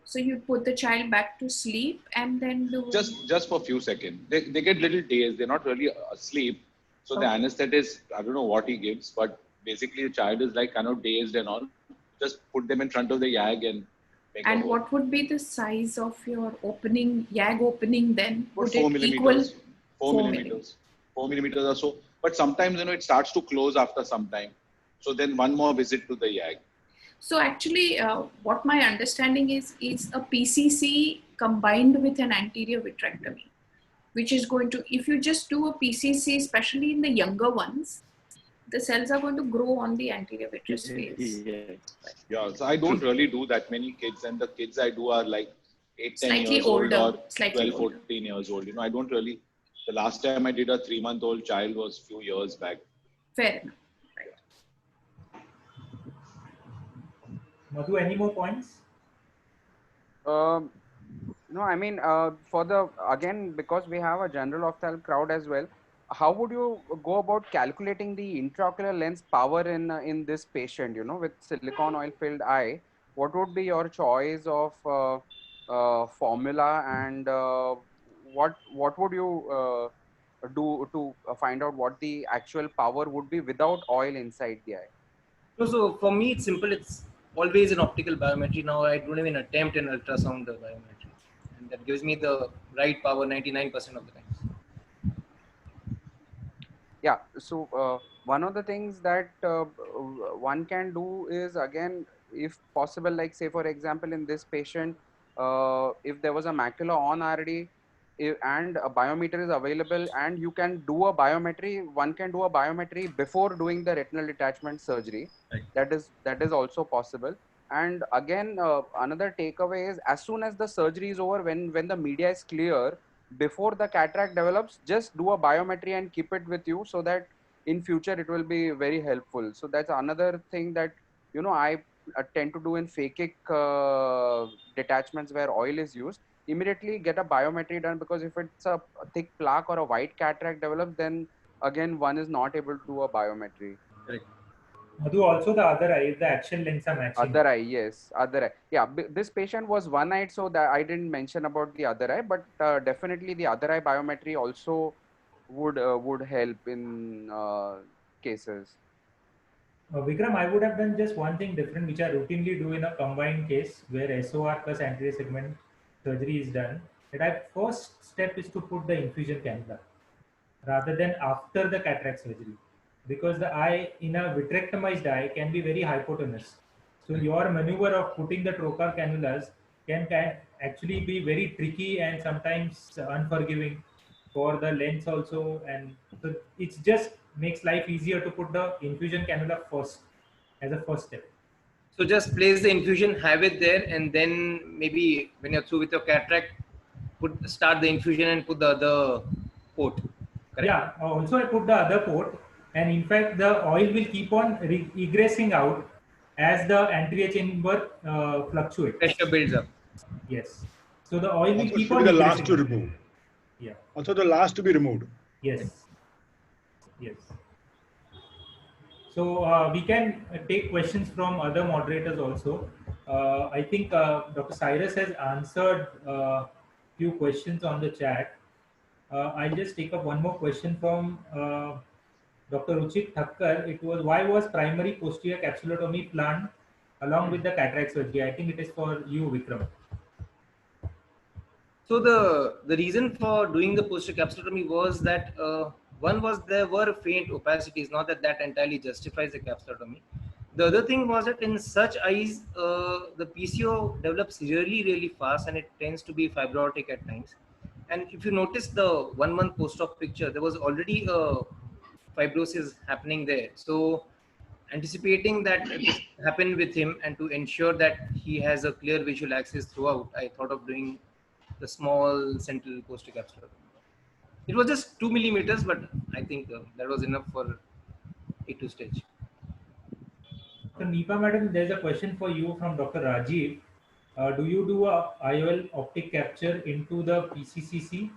Speaker 4: So you put the child back to sleep and then do...
Speaker 2: Just for a few seconds. They get little dazed. They're not really asleep. So the anesthetist, I don't know what he gives, but basically the child is like kind of dazed and all. Just put them in front of the YAG and make
Speaker 4: And what would be the size of your opening, YAG opening then? Would
Speaker 2: 4
Speaker 4: it
Speaker 2: millimeters.
Speaker 4: equal
Speaker 2: 4 millimeters. 4 millimeters or so. But sometimes, it starts to close after some time. So then one more visit to the YAG.
Speaker 4: So actually, what my understanding is a PCC combined with an anterior vitrectomy. which is going to, if you just do a PCC, especially in the younger ones, the cells are going to grow on the anterior vitreous phase.
Speaker 2: Yeah, so I don't really do that many kids, and the kids I do are like 8, 10
Speaker 4: Slightly
Speaker 2: years
Speaker 4: older,
Speaker 2: old or
Speaker 4: slightly
Speaker 2: 12,
Speaker 4: older.
Speaker 2: 14 years old. I don't really, the last time I did a 3-month-old child was a few years back.
Speaker 4: Fair enough.
Speaker 3: Madhu, any more points?
Speaker 9: No, I mean, for the, again, because we have a general ophthalmic crowd as well, how would you go about calculating the intraocular lens power in this patient, with silicone oil filled eye? What would be your choice of formula, and what would you do to find out what the actual power would be without oil inside the eye?
Speaker 10: So for me, it's simple. It's always an optical biometry. Now I don't even attempt an ultrasound biometry, and that gives me the right power 99% of the time.
Speaker 9: Yeah, so one of the things that one can do is, again, if possible, like say for example in this patient, if there was a macula on already, and a biometer is available and you can do a biometry, one can do a biometry before doing the retinal detachment surgery.
Speaker 10: Right.
Speaker 9: That is also possible. And again, another takeaway is, as soon as the surgery is over, when the media is clear, before the cataract develops, just do a biometry and keep it with you, so that in future it will be very helpful. So that's another thing that I tend to do in phakic detachments where oil is used. Immediately get a biometry done, because if it's a thick plaque or a white cataract develops, then again one is not able to do a biometry.
Speaker 10: Correct.
Speaker 3: Madhu, also the other eye, if the action lens are matching.
Speaker 9: Other eye, yes, other eye. Yeah, this patient was one-eyed, so that I didn't mention about the other eye, but definitely the other eye biometry also would help in cases.
Speaker 3: Vikram, I would have done just one thing different, which I routinely do in a combined case where SOR plus anterior segment surgery is done. That I first step is to put the infusion cannula rather than after the cataract surgery, because the eye in a vitrectomized eye can be very hypotenuse. So your maneuver of putting the trocar cannulas can actually be very tricky and sometimes unforgiving for the lens also, and so it just makes life easier to put the infusion cannula first as a first step.
Speaker 10: So just place the infusion, have it there, and then maybe when you're through with your cataract, start the infusion and put the other port. Correct?
Speaker 3: Yeah, also I put the other port, and in fact the oil will keep on egressing out as the anterior chamber fluctuates.
Speaker 10: Pressure builds up.
Speaker 3: Yes. So the oil will
Speaker 7: Also,
Speaker 3: keep
Speaker 7: should
Speaker 3: on
Speaker 7: be the last to
Speaker 3: egressing.
Speaker 7: remove.
Speaker 3: Yeah.
Speaker 7: Also, the last to be removed.
Speaker 3: Yes. Yes. So we can take questions from other moderators also. I think Dr. Cyrus has answered few questions on the chat. I'll just take up one more question from Dr. Ruchik Thakkar. It was, why was primary posterior capsulotomy planned along with the cataract surgery? I think it is for you, Vikram.
Speaker 10: So the reason for doing the posterior capsulotomy was that one was there were faint opacities, not that entirely justifies the capsulotomy. The other thing was that in such eyes, the PCO develops really fast, and it tends to be fibrotic at times. And if you notice the 1 month post-op picture, there was already a fibrosis happening there. So anticipating that this happened with him, and to ensure that he has a clear visual axis throughout, I thought of doing the small central posterior capsulotomy. It was just 2 millimeters, but I think that was enough for A2 stage.
Speaker 3: So Nipa madam, there's a question for you from Dr. Rajiv. Do you do a IOL optic capture into the PCCC?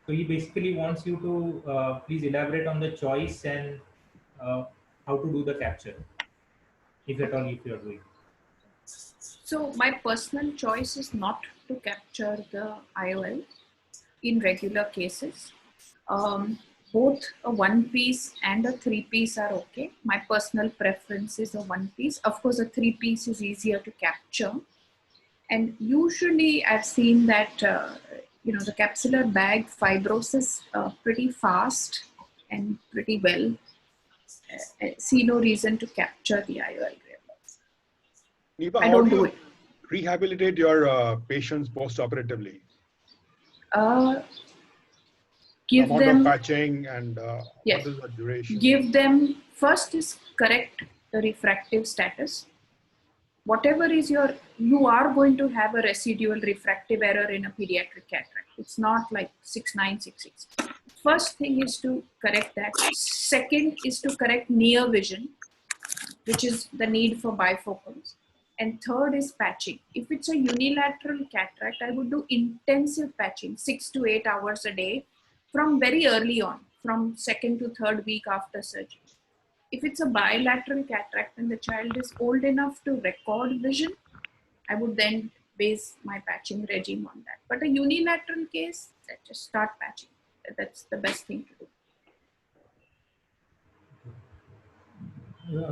Speaker 3: So he basically wants you to please elaborate on the choice and how to do the capture, if at all if you are doing.
Speaker 4: So my personal choice is not to capture the IOL in regular cases. Both a 1-piece and a 3-piece are okay. My personal preference is a 1-piece. Of course, a 3-piece is easier to capture. And usually I've seen that, the capsular bag fibroses pretty fast and pretty well. See no reason to capture the IOL.
Speaker 7: Nipa,
Speaker 4: I
Speaker 7: how
Speaker 4: don't
Speaker 7: do
Speaker 4: do
Speaker 7: you
Speaker 4: it.
Speaker 7: rehabilitate your patients post-operatively?
Speaker 4: Give
Speaker 7: amount
Speaker 4: them
Speaker 7: of patching and
Speaker 4: yes.
Speaker 7: what is the duration?
Speaker 4: Give them first is correct the refractive status. Whatever is you are going to have a residual refractive error in a pediatric cataract. It's not like 6966. First thing is to correct that. Second is to correct near vision, which is the need for bifocals. And third is patching. If it's a unilateral cataract, I would do intensive patching, 6 to 8 hours a day from very early on, from second to third week after surgery. If it's a bilateral cataract and the child is old enough to record vision, I would then base my patching regime on that. But a unilateral case, just start patching. That's the best thing to do.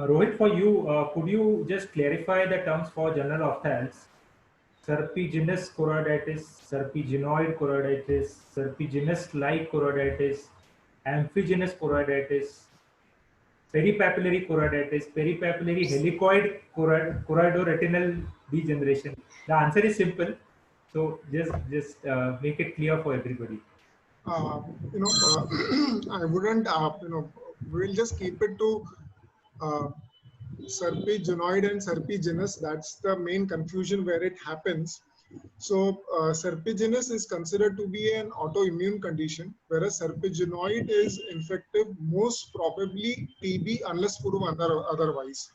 Speaker 3: Rohit, for you, could you just clarify the terms for general ophthalms? Serpiginous choroiditis, serpiginoid choroiditis, serpiginous-like choroiditis, amphigenous choroiditis, peripapillary choroiditis, peripapillary helicoid choroidoretinal degeneration. The answer is simple, so just make it clear for everybody.
Speaker 8: I wouldn't, we'll just keep it to serpiginoid and serpiginous. That's the main confusion where it happens. So serpiginous is considered to be an autoimmune condition, whereas serpiginoid is infective, most probably TB unless proven otherwise.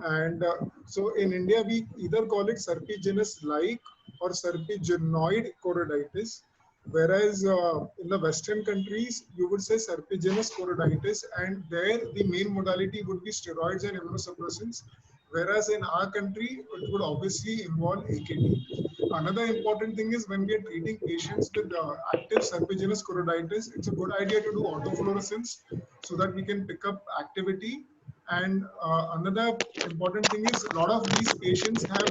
Speaker 8: And so in India, we either call it serpiginous-like or serpiginoid choroiditis, whereas in the Western countries, you would say serpiginous choroiditis, and there the main modality would be steroids and immunosuppressants, whereas in our country, it would obviously involve AKT. Another important thing is when we are treating patients with active serpiginous choroiditis, it's a good idea to do autofluorescence so that we can pick up activity. And another important thing is a lot of these patients have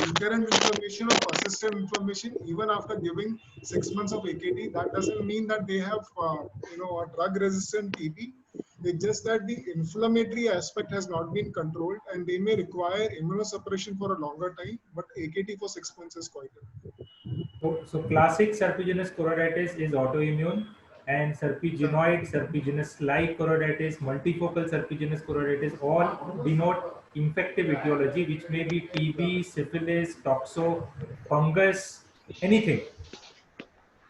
Speaker 8: recurrent inflammation or persistent inflammation even after giving 6 months of AKT. That doesn't mean that they have a drug-resistant TB. It's just that the inflammatory aspect has not been controlled and they may require immunosuppression for a longer time, but AKT for 6 months is quite enough.
Speaker 3: So classic serpiginous choroiditis is autoimmune, and serpiginoid, serpiginous-like choroiditis, multifocal serpiginous choroiditis all denote infective etiology, which may be TB, syphilis, toxo, fungus, anything.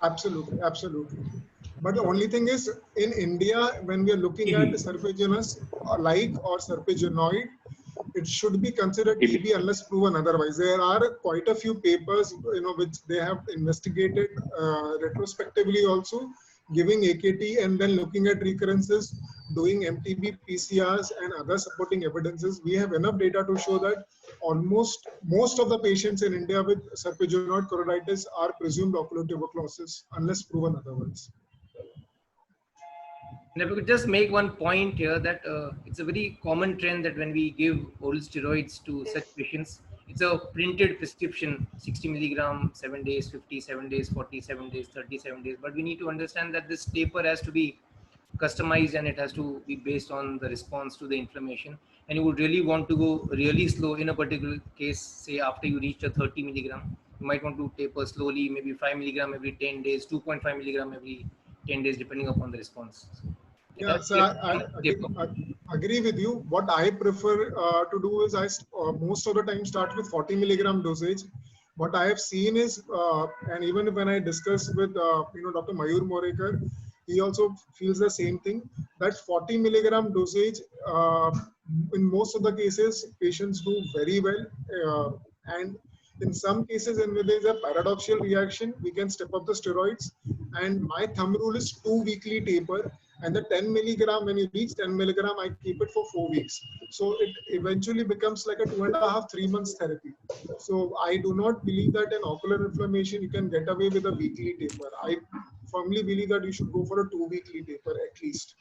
Speaker 8: Absolutely, absolutely. But the only thing is, in India, when we are looking at serpiginous-like or serpiginoid, it should be considered TB unless proven otherwise. There are quite a few papers, which they have investigated retrospectively also, giving AKT and then looking at recurrences, doing MTB, PCRs and other supporting evidences. We have enough data to show that almost most of the patients in India with serpiginoid choroiditis are presumed ocular tuberculosis unless proven otherwise.
Speaker 10: And if we could just make one point here that it's a very common trend that when we give oral steroids to such patients, it's a printed prescription, 60 milligram, 7 days, 57 days, 47 days, 37 days. But we need to understand that this taper has to be customized and it has to be based on the response to the inflammation. And you would really want to go really slow in a particular case, say after you reach a 30 milligram, you might want to taper slowly, maybe 5 milligram every 10 days, 2.5 milligram every 10 days, depending upon the response.
Speaker 8: Yeah, so I agree with you. What I prefer to do is I most of the time start with 40 milligram dosage. What I have seen is, and even when I discuss with Dr. Mayur Morekar, he also feels the same thing, that 40 milligram dosage, in most of the cases, patients do very well. And in some cases, when there is a paradoxical reaction, we can step up the steroids. And my thumb rule is 2 weekly taper. And the 10 milligram, when you reach 10 milligram, I keep it for 4 weeks. So it eventually becomes like a 2.5, 3 months therapy. So I do not believe that in ocular inflammation, you can get away with a weekly taper. I firmly believe that you should go for a 2 weekly taper at least.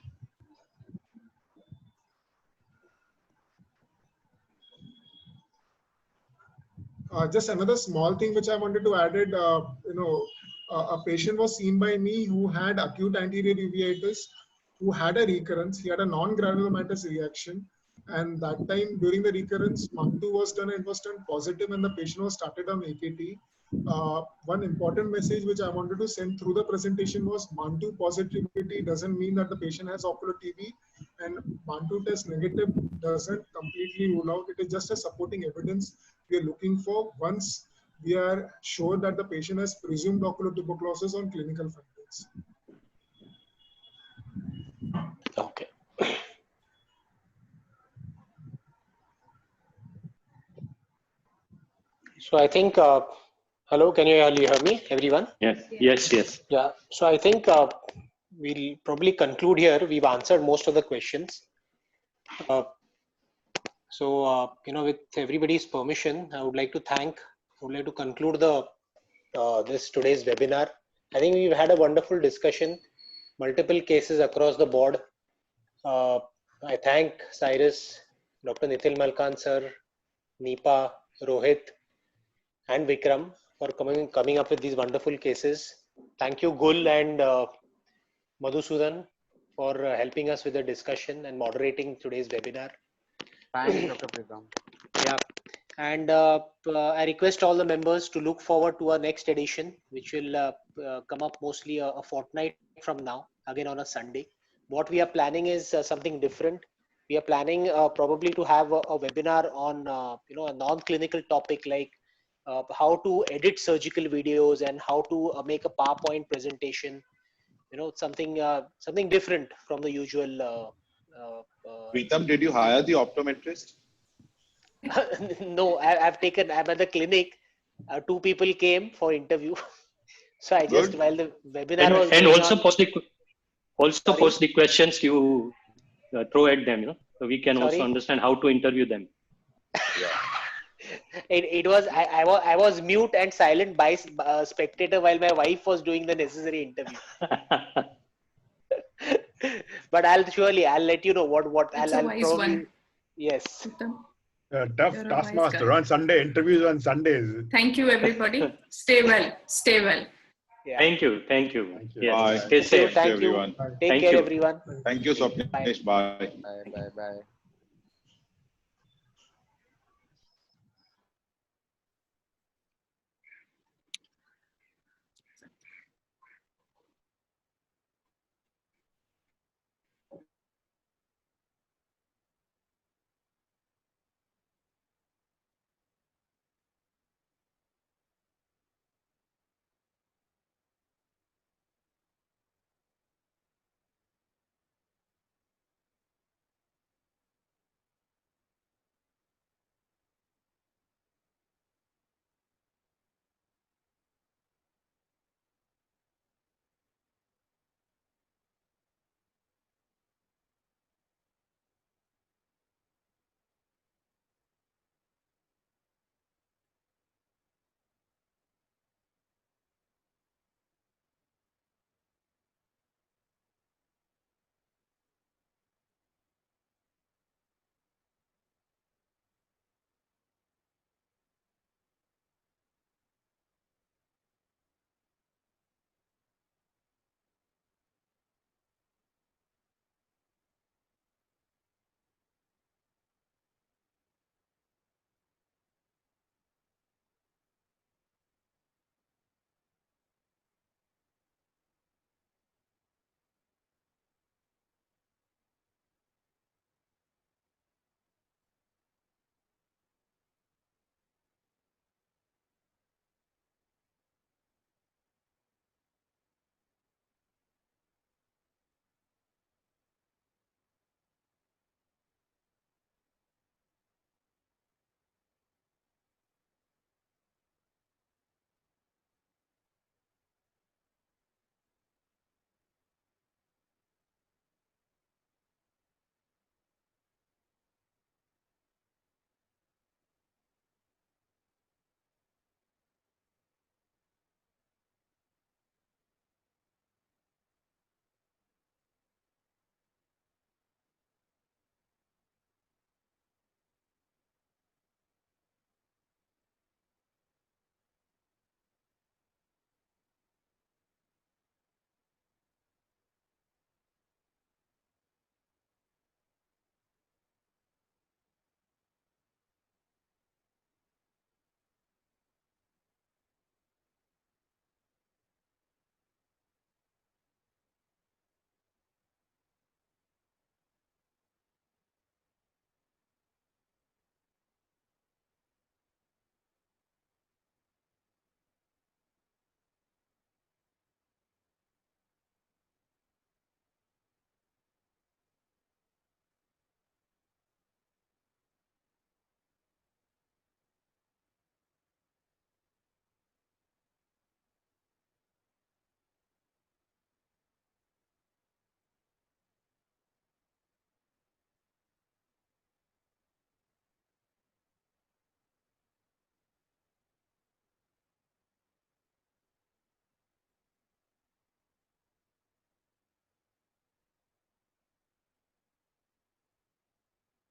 Speaker 8: Just another small thing which I wanted to add, a patient was seen by me who had acute anterior uveitis, who had a recurrence. He had a non-granulomatous reaction. And that time during the recurrence, MUM2 was done and it was turned positive and the patient was started on AKT. one important message which I wanted to send through the presentation was Mantoux positivity doesn't mean that the patient has ocular TB, and Mantoux test negative doesn't completely rule out. It is just a supporting evidence we are looking for once we are sure that the patient has presumed ocular tuberculosis on clinical findings.
Speaker 1: Okay. So I think, hello, can you all hear me, everyone?
Speaker 6: Yes.
Speaker 1: Yeah. So I think we'll probably conclude here. We've answered most of the questions. With everybody's permission, I would like to conclude this today's webinar. I think we've had a wonderful discussion, multiple cases across the board. I thank Cyrus, Dr. Nitin Malkan sir, Nipa, Rohit, and Vikram for coming up with these wonderful cases. Thank you, Gul and Madhusudan, for helping us with the discussion and moderating today's webinar.
Speaker 9: Thanks, Dr. Pritham.
Speaker 1: Yeah, and I request all the members to look forward to our next edition, which will come up mostly a fortnight from now, again on a Sunday. What we are planning is something different. We are planning probably to have a webinar on a non-clinical topic like how to edit surgical videos and how to make a PowerPoint presentation. Something different from the usual.
Speaker 2: Preetham, did you hire the optometrist?
Speaker 1: No, I'm at the clinic. 2 people came for interview. So I just, while the webinar was
Speaker 6: And
Speaker 1: going
Speaker 6: also
Speaker 1: on,
Speaker 6: post the questions you throw at them, so we can also understand how to interview them.
Speaker 1: it was, I was mute and silent by spectator while my wife was doing the necessary interview. But I'll let you know what
Speaker 4: That's
Speaker 1: I'll
Speaker 4: a wise
Speaker 1: probably,
Speaker 4: one.
Speaker 1: yes.
Speaker 7: Tough
Speaker 4: You're a wise
Speaker 7: taskmaster
Speaker 4: guy.
Speaker 7: on Sunday, interviews on Sundays.
Speaker 4: Thank you, everybody. Stay well. Stay well.
Speaker 1: Yeah.
Speaker 6: Thank you. Yes.
Speaker 2: Bye.
Speaker 6: Stay safe.
Speaker 1: Thank you.
Speaker 2: Everyone.
Speaker 1: Take
Speaker 6: Thank
Speaker 1: care,
Speaker 6: you.
Speaker 1: everyone.
Speaker 2: Thank you, Swapnesh. Bye.
Speaker 9: Bye.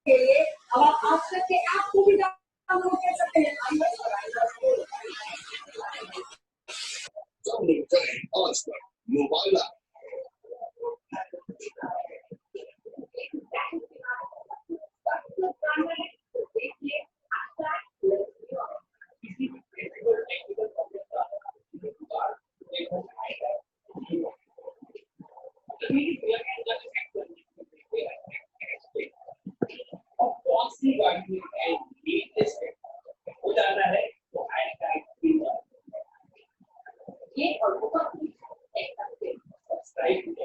Speaker 11: के लिए अब आप आज तक के app को भी download कर सकते हैं। मोबाइल हो जाना है तो ये और सब्सक्राइब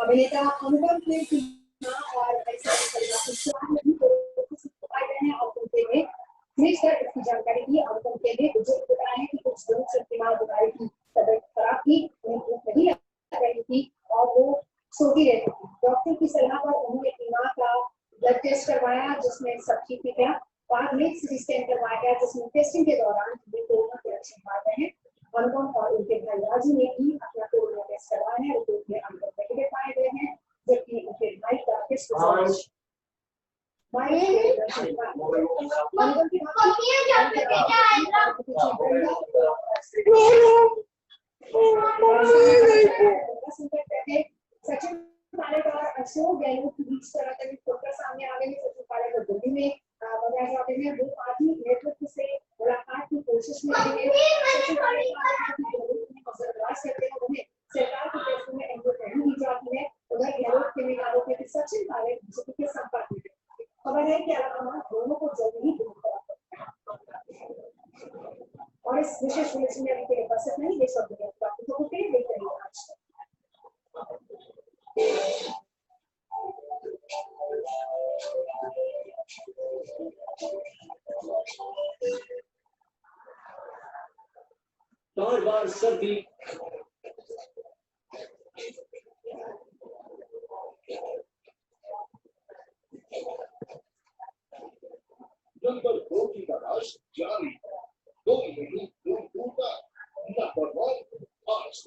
Speaker 11: अभिनेता अनुपम खेर और इसकी जानकारी दी। अनुपम खेर ने बुजुर्ग बताया है कि कुछ दिनों से बीमार बुखारी की तबीयत खराब थी, उन्हें भूख नहीं लग रही थी और वो सोती रहती थी। डॉक्टर की सलाह पर उन्होंने बीमार का ब्लड टेस्ट करवाया जिसमें सब ठीक निकला। बाद में सीटी स्कैन करवाया गया जिसमें टेस्टिंग के दौरान कोरोना के लक्षण पाए गए हैं। अनुपम और उनके भाई राजू ने भी अपना कोरोना टेस्ट करवाया है। रिपोर्ट में अनुपम नेगेटिव पाए गए हैं जबकि उनके भाई का टेस्ट रिजल्ट सचिन पायलट और अशोक गहलोत के बीच तरह तरह की फोटो सामने आ गई। सचिन पायलट और दिल्ली में बनाए जाते हैं। वो पार्टी नेतृत्व से मुलाकात की कोशिश में रहे हैं। सचिन पायलट करते हैं उन्हें सरकार के फैसले में अहमियत नहीं दी जाती है। उधर गहलोत के आरोप है कि सचिन पायलट बीजेपी के संपर्क में है। खबर है कि अलग दोनों को जल्द ही और इस विशेष बुलेटिन में अभी बस इतना ही। देश और दुनिया की बातों को फिर देखते रहिए आज तक। बार सर्दी नंबर 2 की तलाश जारी। 2 मिनट दूर तक नंबर 1 आज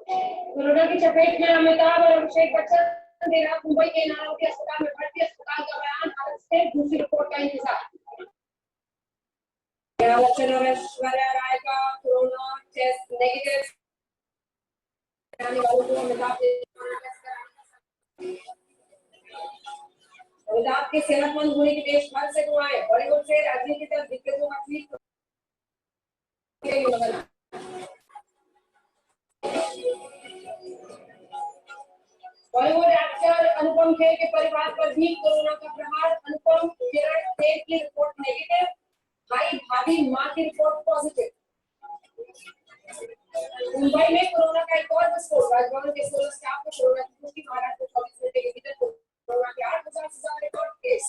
Speaker 11: कोरोना की चपेट में अमिताभ और अभिषेक बच्चन। देर रात मुंबई के नारायण अस्पताल में भर्ती। अस्पताल का बयान, हालत से दूसरी रिपोर्ट का इंतजार। बच्चन और ऐश्वर्या राय का कोरोना टेस्ट नेगेटिव आने वालों को अमिताभ के सेहतमंद होने की देश भर से दुआएं। बॉलीवुड से राजनीति तक दिग्गजों का ट्वीट। भी कोरोना का प्रहार, अनुपम किरण देव की रिपोर्ट नेगेटिव, भाई भाभी मां की रिपोर्ट पॉजिटिव। मुंबई में कोरोना का एक और विस्फोट, राजभवन के 16 स्टाफ को कोरोना की पुष्टि, महाराष्ट्र में 24 घंटे के भीतर कोरोना के 8,000 से ज्यादा रिकॉर्ड केस।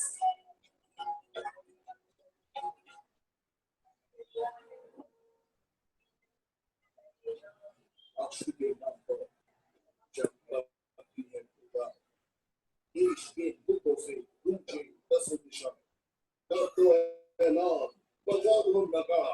Speaker 12: देश के दुखों से गूंजे 10 दिशा, दर्द तो ऐलान, बजा दो नगारा,